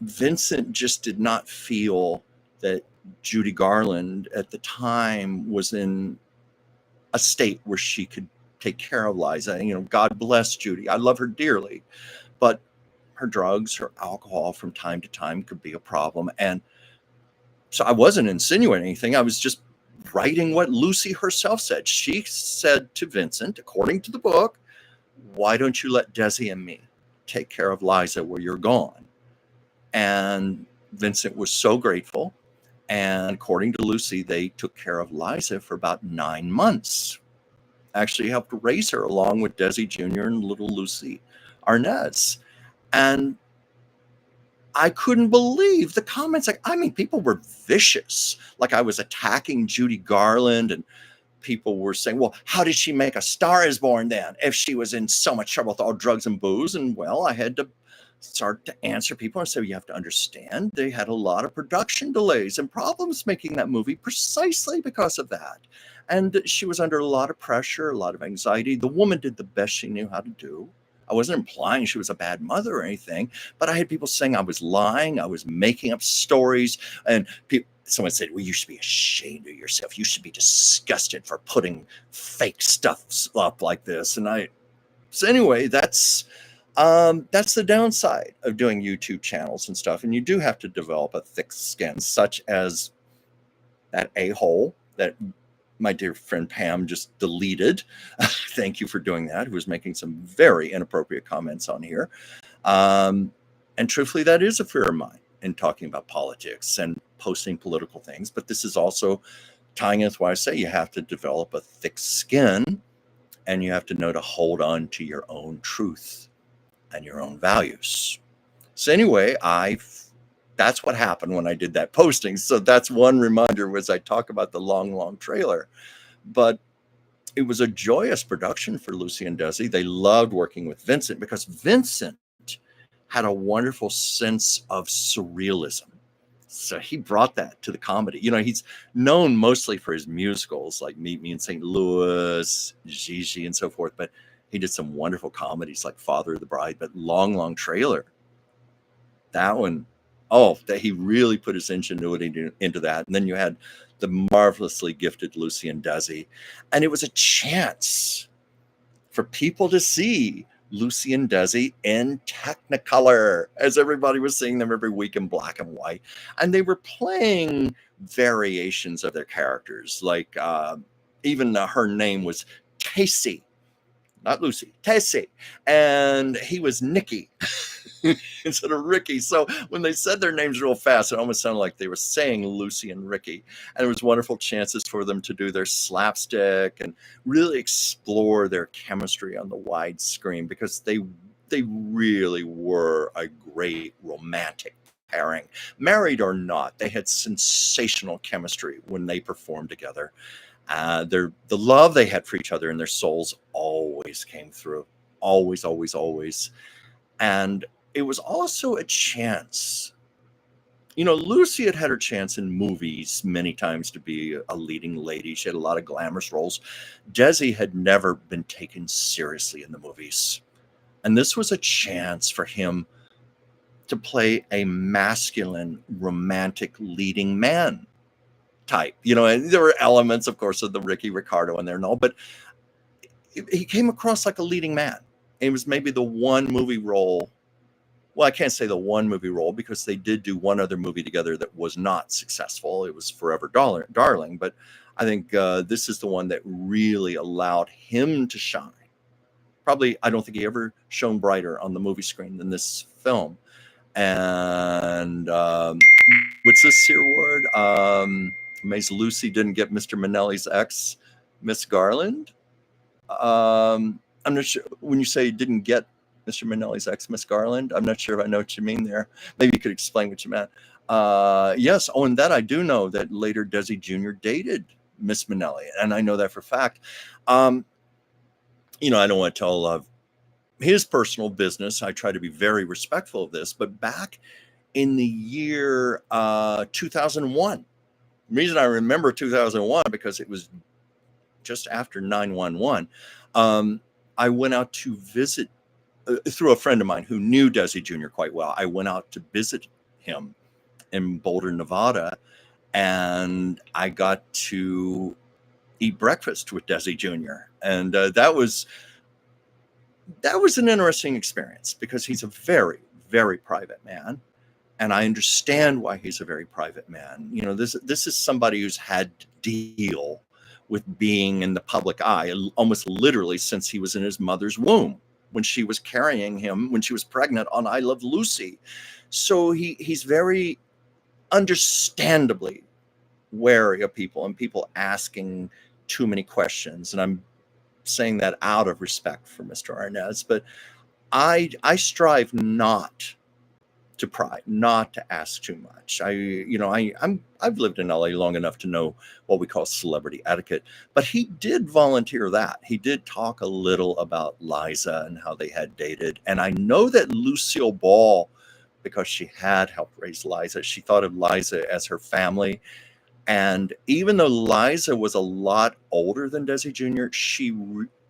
Vincent just did not feel that Judy Garland at the time was in a state where she could take care of Liza. God bless Judy. I love her dearly, but her drugs, her alcohol from time to time could be a problem. And so I wasn't insinuating anything. I was just writing what Lucy herself said. She said to Vincent, according to the book, why don't you let Desi and me take care of Liza while you're gone? And Vincent was so grateful. And according to Lucy, they took care of Liza for about 9 months. Actually helped raise her along with Desi Jr. and little Lucille Arnaz. And I couldn't believe the comments. People were vicious. Like I was attacking Judy Garland, and people were saying, well, how did she make A Star Is Born then if she was in so much trouble with all drugs and booze? And well, I had to start to answer people and say, you have to understand, they had a lot of production delays and problems making that movie precisely because of that. And she was under a lot of pressure, a lot of anxiety. The woman did the best she knew how to do. I wasn't implying she was a bad mother or anything, but I had people saying I was lying, I was making up stories, and someone said, well, you should be ashamed of yourself. You should be disgusted for putting fake stuff up like this. So anyway, that's the downside of doing YouTube channels and stuff. And you do have to develop a thick skin, such as that a-hole that my dear friend Pam just deleted. Thank you for doing that. Who was making some very inappropriate comments on here. And truthfully, that is a fear of mine in talking about politics and posting political things. But this is also tying in with why I say you have to develop a thick skin, and you have to know to hold on to your own truth and your own values. So anyway, that's what happened when I did that posting. So that's one reminder, was I talk about the Long Long Trailer. But it was a joyous production for Lucy and Desi. They loved working with Vincent because Vincent had a wonderful sense of surrealism. So he brought that to the comedy. He's known mostly for his musicals like Meet Me in St. Louis, Gigi, and so forth. But he did some wonderful comedies like Father of the Bride. But Long Long Trailer, that one, that he really put his ingenuity into that. And then you had the marvelously gifted Lucy and Desi. And it was a chance for people to see Lucy and Desi in Technicolor, as everybody was seeing them every week in black and white. And they were playing variations of their characters. Like even her name was Casey, not Lucy, Tessie. And he was Nicky instead of Ricky. So when they said their names real fast, it almost sounded like they were saying Lucy and Ricky. And it was wonderful chances for them to do their slapstick and really explore their chemistry on the wide screen, because they really were a great romantic pairing. Married or not, they had sensational chemistry when they performed together. The love they had for each other and their souls always came through. Always, always, always. And it was also a chance. Lucy had her chance in movies many times to be a leading lady. She had a lot of glamorous roles. Desi had never been taken seriously in the movies. And this was a chance for him to play a masculine, romantic leading man type. And there were elements, of course, of the Ricky Ricardo in there and all, but he came across like a leading man. It was maybe the one movie role. Well, I can't say the one movie role, because they did do one other movie together that was not successful. It was Forever Darling. But I think this is the one that really allowed him to shine. Probably, I don't think he ever shone brighter on the movie screen than this film. And what's this here word? Amazed Lucy didn't get Mr. Minnelli's ex, Miss Garland. I'm not sure when you say didn't get Mr. Minnelli's ex, Miss Garland. I'm not sure if I know what you mean there. Maybe you could explain what you meant. Yes. Oh, and that I do know that later Desi Jr. dated Miss Minnelli, and I know that for a fact. I don't want to tell his personal business. I try to be very respectful of this, but back in the year 2001, the reason I remember 2001 because it was just after 9/11. I went out to visit through a friend of mine who knew Desi Jr. quite well. I went out to visit him in Boulder, Nevada, and I got to eat breakfast with Desi Jr. And that was an interesting experience because he's a very, very private man. And I understand why he's a very private man. This is somebody who's had to deal with being in the public eye almost literally since he was in his mother's womb when she was carrying him when she was pregnant on I Love Lucy. So he's very understandably wary of people and people asking too many questions. And I'm saying that out of respect for Mr. Arnaz, but I strive not to pry, not to ask too much. I've lived in LA long enough to know what we call celebrity etiquette, but he did volunteer that. He did talk a little about Liza and how they had dated. And I know that Lucille Ball, because she had helped raise Liza, she thought of Liza as her family. And even though Liza was a lot older than Desi Jr., she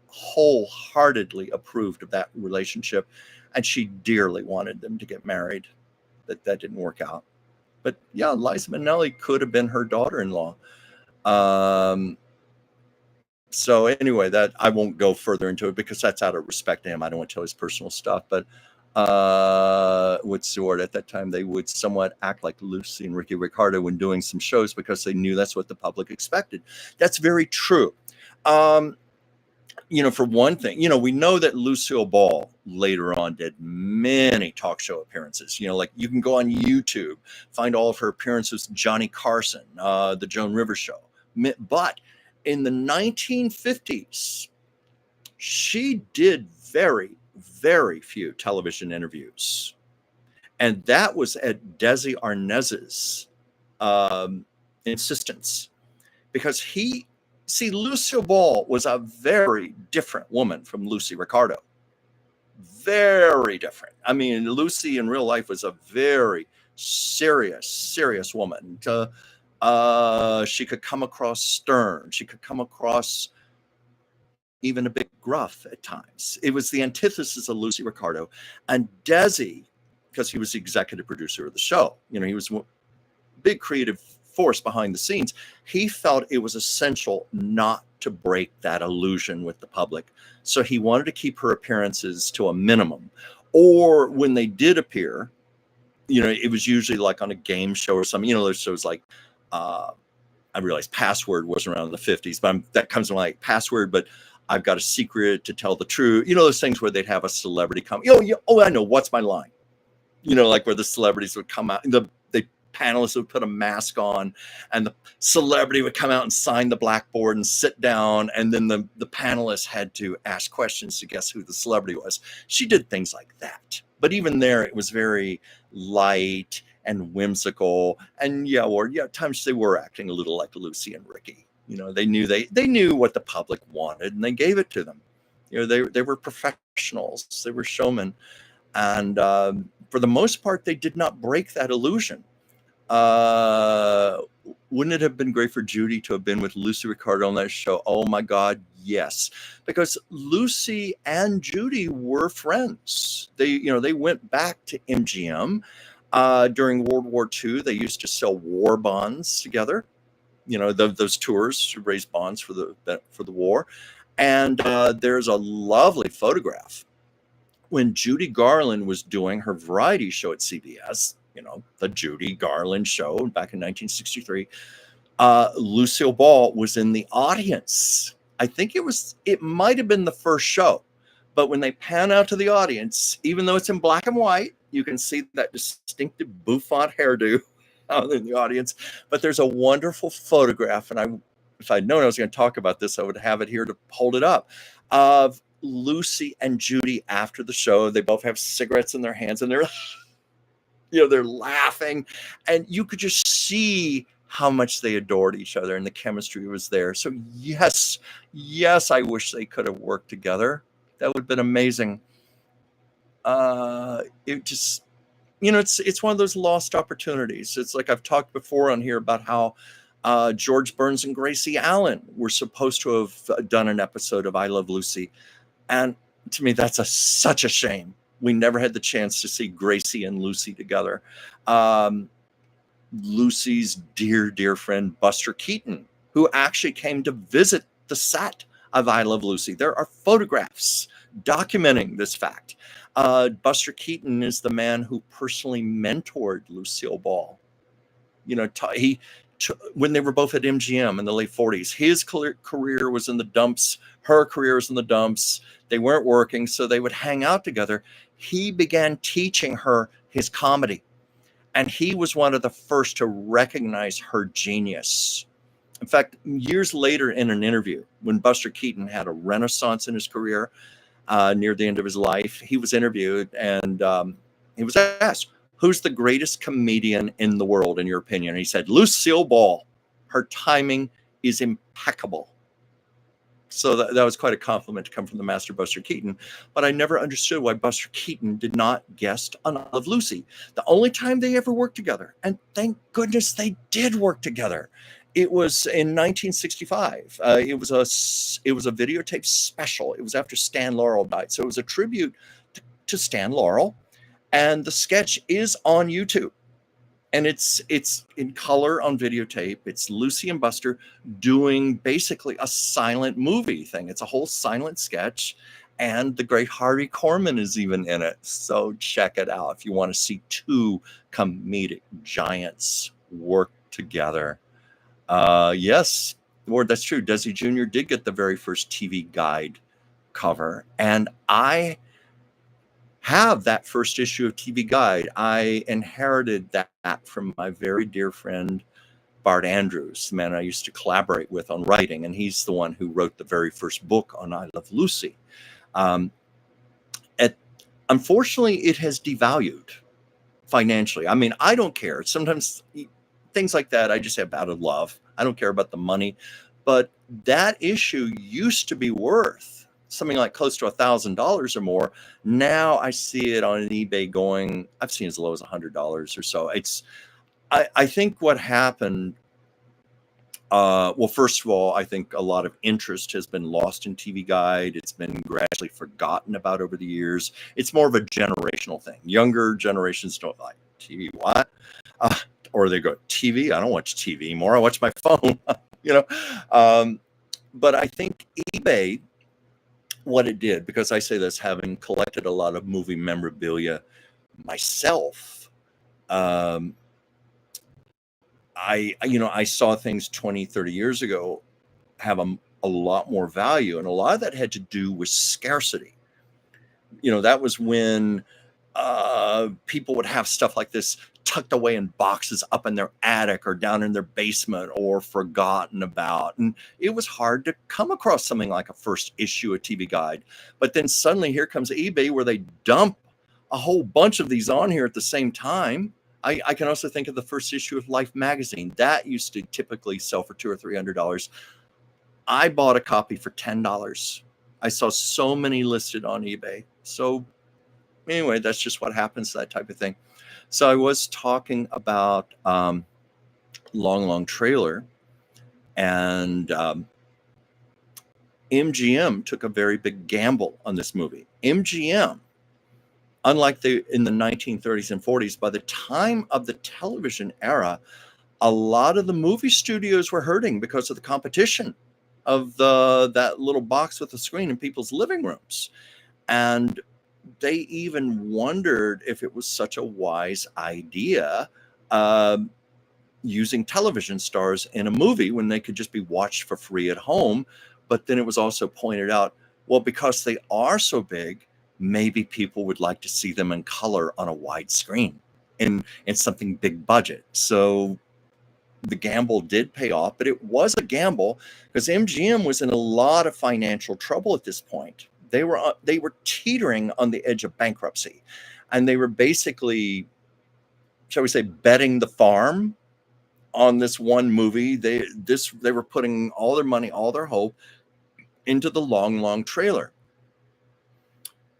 wholeheartedly approved of that relationship. And she dearly wanted them to get married. That didn't work out. But yeah, Liza Minnelli could have been her daughter-in-law. So anyway, that I won't go further into it because that's out of respect to him. I don't want to tell his personal stuff. But what's the word? At that time, they would somewhat act like Lucy and Ricky Ricardo when doing some shows because they knew that's what the public expected. That's very true. For one thing, we know that Lucille Ball later on did many talk show appearances. Like you can go on YouTube, find all of her appearances, Johnny Carson, the Joan Rivers Show. But in the 1950s, she did very, very few television interviews. And that was at Desi Arnaz's insistence because Lucille Ball was a very different woman from Lucy Ricardo. Very different. I mean, Lucy in real life was a very serious woman. She could come across stern. She could come across even a bit gruff at times. It was the antithesis of Lucy Ricardo. And Desi, because he was the executive producer of the show, he was a big creative force behind the scenes. He felt it was essential not to break that illusion with the public. So he wanted to keep her appearances to a minimum. Or when they did appear, it was usually like on a game show or something. There's shows like, I realize Password wasn't around in the 50s, but that comes from like Password, but I've Got a Secret, To Tell the Truth. Those things where they'd have a celebrity come. I know, What's My Line? Like where the celebrities would come out. The panelists would put a mask on and the celebrity would come out and sign the blackboard and sit down. And then the panelists had to ask questions to guess who the celebrity was. She did things like that. But even there, it was very light and whimsical. And at times they were acting a little like Lucy and Ricky. They knew what the public wanted and they gave it to them. They were professionals. They were showmen. And for the most part, they did not break that illusion. Wouldn't it have been great for Judy to have been with Lucy Ricardo on that show? Oh my God, yes. Because Lucy and Judy were friends. They went back to MGM during World War II. They used to sell war bonds together. Those tours to raise bonds for the war. And there's a lovely photograph when Judy Garland was doing her variety show at CBS. The Judy Garland Show back in 1963. Lucille Ball was in the audience. I think it might have been the first show, but when they pan out to the audience, even though it's in black and white, you can see that distinctive bouffant hairdo out in the audience. But there's a wonderful photograph, and if I'd known I was going to talk about this, I would have it here to hold it up, of Lucy and Judy after the show. They both have cigarettes in their hands, and they're they're laughing, and you could just see how much they adored each other, and the chemistry was there. So yes, I wish they could have worked together. That would have been amazing. It just, it's one of those lost opportunities. It's like I've talked before on here about how George Burns and Gracie Allen were supposed to have done an episode of I Love Lucy, and to me, that's such a shame. We never had the chance to see Gracie and Lucy together. Lucy's dear friend Buster Keaton, who actually came to visit the set of I Love Lucy. There are photographs documenting this fact. Buster Keaton is the man who personally mentored Lucille Ball. When they were both at MGM in the late 40s, his career was in the dumps. Her career was in the dumps. They weren't working, so they would hang out together. He began teaching her his comedy, and he was one of the first to recognize her genius. In fact, years later in an interview, when Buster Keaton had a renaissance in his career, near the end of his life, he was interviewed, and he was asked, "Who's the greatest comedian in the world, in your opinion?" And he said, "Lucille Ball. Her timing is impeccable." So that was quite a compliment to come from the master Buster Keaton. But I never understood why Buster Keaton did not guest on I Love Lucy. The only time they ever worked together, and thank goodness they did work together, it was in 1965. It was a videotape special. It was after Stan Laurel died, so it was a tribute to Stan Laurel. And the sketch is on YouTube, and it's in color on videotape. It's Lucy and Buster doing basically a silent movie thing. It's a whole silent sketch, and the great Harvey Korman is even in it. So check it out if you want to see two comedic giants work together. Yes, Ward, that's true. Desi Jr. did get the very first TV Guide cover, and I have that first issue of TV Guide. I inherited that from my very dear friend Bart Andrews, the man I used to collaborate with on writing, and he's the one who wrote the very first book on I Love Lucy. Unfortunately, it has devalued financially. I mean, I don't care. Sometimes things like that I just have out of love. I don't care about the money, but that issue used to be worth something like close to $1,000 or more. Now I see it on eBay going, I've seen as low as $100 or so. I think what happened, well, first of all, I think a lot of interest has been lost in TV Guide. It's been gradually forgotten about over the years. It's more of a generational thing. Younger generations don't like TV. What? Or they go, TV? I don't watch TV anymore. I watch my phone. But I think eBay, what it did, because I say this having collected a lot of movie memorabilia myself, I saw things 20, 30 years ago have a lot more value, and a lot of that had to do with scarcity. That was when people would have stuff like this tucked away in boxes up in their attic or down in their basement or forgotten about. And it was hard to come across something like a first issue of TV Guide. But then suddenly here comes eBay, where they dump a whole bunch of these on here at the same time. I can also think of the first issue of Life magazine. That used to typically sell for $200 or $300. I bought a copy for $10. I saw so many listed on eBay. So anyway, that's just what happens to that type of thing. So I was talking about Long Long Trailer, and MGM took a very big gamble on this movie. MGM, unlike in the 1930s and 40s, by the time of the television era, a lot of the movie studios were hurting because of the competition of that little box with the screen in people's living rooms. And they even wondered if it was such a wise idea using television stars in a movie when they could just be watched for free at home. But then it was also pointed out, well, because they are so big, maybe people would like to see them in color on a wide screen in something big budget. So the gamble did pay off, but it was a gamble because MGM was in a lot of financial trouble at this point. They were teetering on the edge of bankruptcy, and they were basically, shall we say, betting the farm on this one movie. They were putting all their money, all their hope into the long trailer.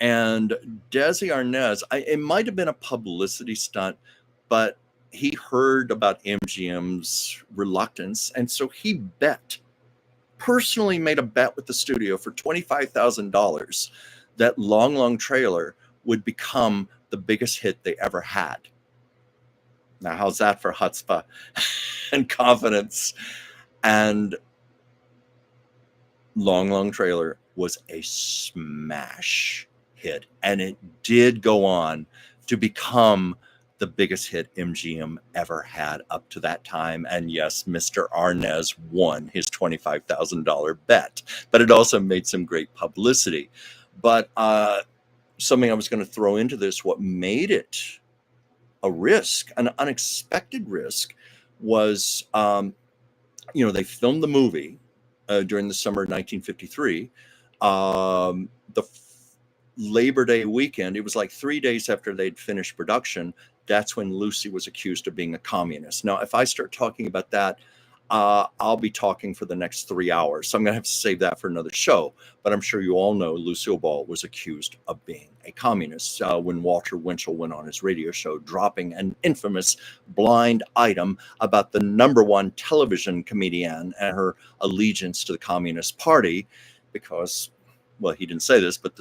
And Desi Arnaz, it might have been a publicity stunt, but he heard about MGM's reluctance, and so he personally made a bet with the studio for $25,000 that long trailer would become the biggest hit they ever had. Now, how's that for chutzpah and confidence? And long trailer was a smash hit, and it did go on to become the biggest hit MGM ever had up to that time. And yes, Mr. Arnaz won his $25,000 bet, but it also made some great publicity. But something I was going to throw into this, what made it a risk, an unexpected risk, was, they filmed the movie during the summer of 1953. The Labor Day weekend, it was like 3 days after they'd finished production. That's when Lucy was accused of being a communist. Now, if I start talking about that, I'll be talking for the next 3 hours. So I'm going to have to save that for another show. But I'm sure you all know Lucille Ball was accused of being a communist when Walter Winchell went on his radio show, dropping an infamous blind item about the #1 television comedian and her allegiance to the Communist Party, because, well, he didn't say this, but the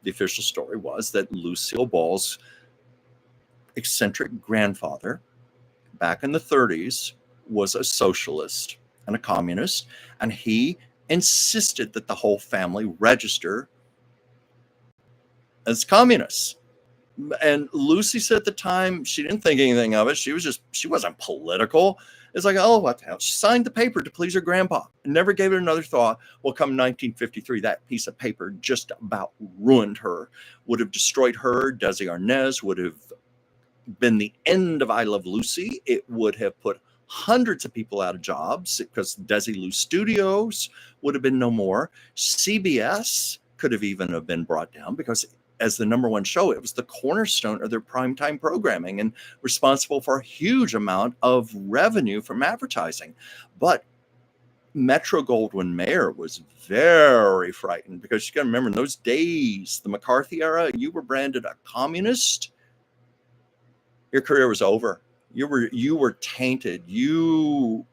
official story was that Lucille Ball's eccentric grandfather back in the 30s was a socialist and a communist, and he insisted that the whole family register as communists. And Lucy said at the time she didn't think anything of it. She wasn't political. It's like, oh, what the hell? She signed the paper to please her grandpa and never gave it another thought. Well, come 1953, that piece of paper just about ruined her, would have destroyed her. Desi Arnaz would have been the end of I Love Lucy. It would have put hundreds of people out of jobs because Desilu Studios would have been no more. CBS could have even have been brought down because as the #1 show, it was the cornerstone of their primetime programming and responsible for a huge amount of revenue from advertising. But Metro-Goldwyn-Mayer was very frightened because you got to remember in those days, the McCarthy era, you were branded a communist, your career was over. You were tainted. You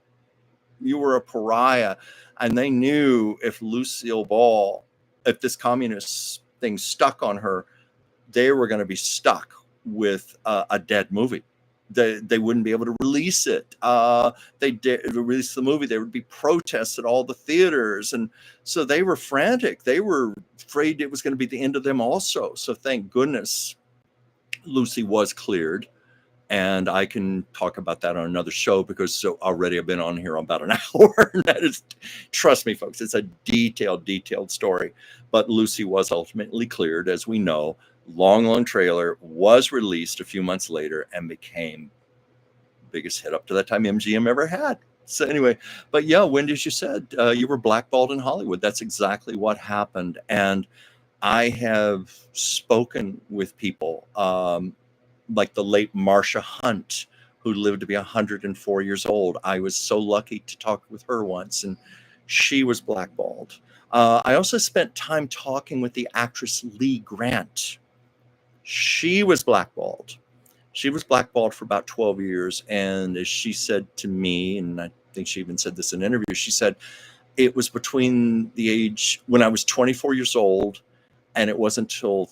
were a pariah. And they knew if Lucille Ball, if this communist thing stuck on her, they were going to be stuck with a dead movie. They wouldn't be able to release it. They did release the movie. There would be protests at all the theaters. And so they were frantic. They were afraid it was going to be the end of them also. So thank goodness Lucy was cleared. And I can talk about that on another show because already I've been on here about an hour. And that is, trust me, folks, it's a detailed story. But Lucy was ultimately cleared, as we know. Long Trailer was released a few months later and became the biggest hit up to that time MGM ever had. So anyway, but yeah, Wendy, as you said, you were blackballed in Hollywood. That's exactly what happened. And I have spoken with people like the late Marcia Hunt, who lived to be 104 years old. I was so lucky to talk with her once, and she was blackballed. I also spent time talking with the actress Lee Grant. She was blackballed. She was blackballed for about 12 years. And as she said to me, and I think she even said this in an interview, she said, it was between the age when I was 24 years old, and it wasn't until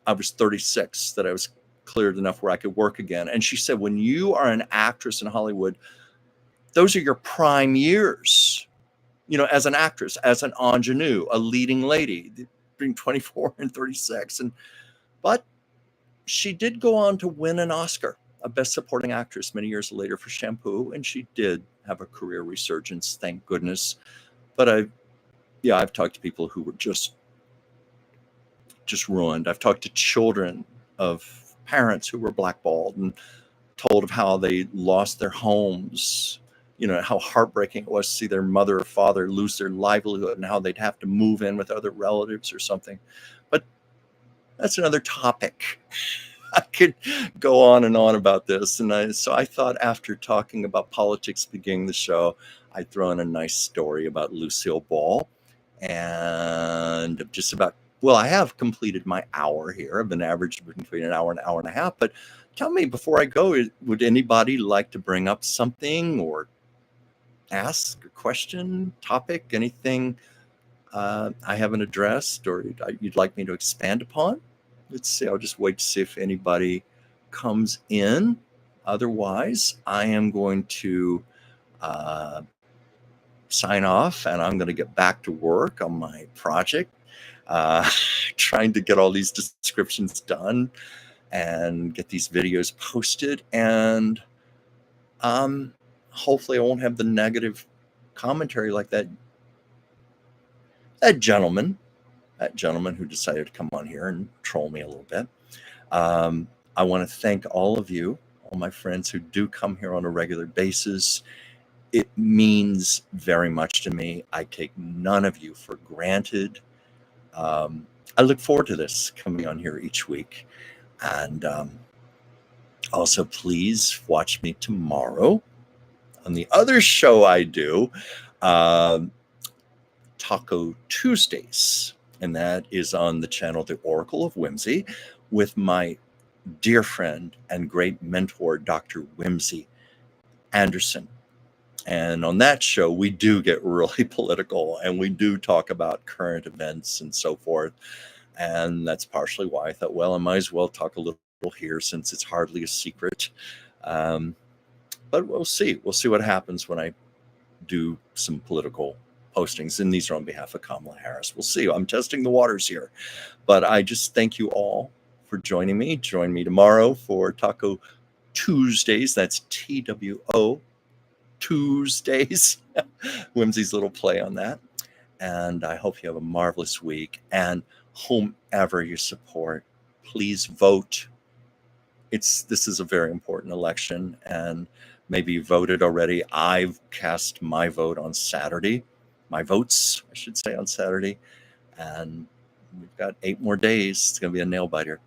I was 36 that I was cleared enough where I could work again. And she said, when you are an actress in Hollywood, those are your prime years, as an actress, as an ingenue, a leading lady, between 24 and 36. But she did go on to win an Oscar, a Best Supporting Actress, many years later for Shampoo. And she did have a career resurgence, thank goodness. But I've talked to people who were just ruined. I've talked to children of parents who were blackballed and told of how they lost their homes how heartbreaking it was to see their mother or father lose their livelihood and how they'd have to move in with other relatives or something. But that's another topic. I could go on and on about this. So I thought after talking about politics beginning the show, I'd throw in a nice story about Lucille Ball. And just about, well, I have completed my hour here. I've been averaging between an hour and a half. But tell me before I go, would anybody like to bring up something or ask a question, topic, anything I haven't addressed or you'd like me to expand upon? Let's see. I'll just wait to see if anybody comes in. Otherwise, I am going to sign off and I'm going to get back to work on my project, trying to get all these descriptions done and get these videos posted. And hopefully I won't have the negative commentary like that gentleman who decided to come on here and troll me a little bit. I want to thank all of you, all my friends who do come here on a regular basis. It means very much to me. I take none of you for granted. I look forward to this coming on here each week. And also, please watch me tomorrow on the other show I do, Taco Tuesdays. And that is on the channel The Oracle of Whimsy with my dear friend and great mentor, Dr. Whimsy Anderson. And on that show, we do get really political and we do talk about current events and so forth. And that's partially why I thought, well, I might as well talk a little here since it's hardly a secret. But we'll see. We'll see what happens when I do some political postings. And these are on behalf of Kamala Harris. We'll see. I'm testing the waters here. But I just thank you all for joining me. Join me tomorrow for Taco Tuesdays. That's TWO Tuesdays. Whimsy's little play on that. And I hope you have a marvelous week. And whomever you support, please vote. This is a very important election. And maybe you voted already. I've cast my vote on Saturday. My votes, I should say, on Saturday. And we've got 8 more days. It's going to be a nail biter.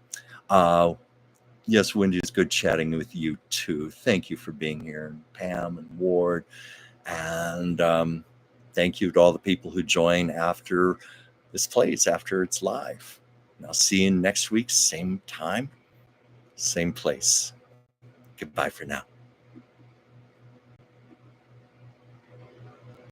Yes, Wendy, it's good chatting with you too. Thank you for being here, and Pam and Ward. And thank you to all the people who join after this plays, after it's live. And I'll see you next week, same time, same place. Goodbye for now.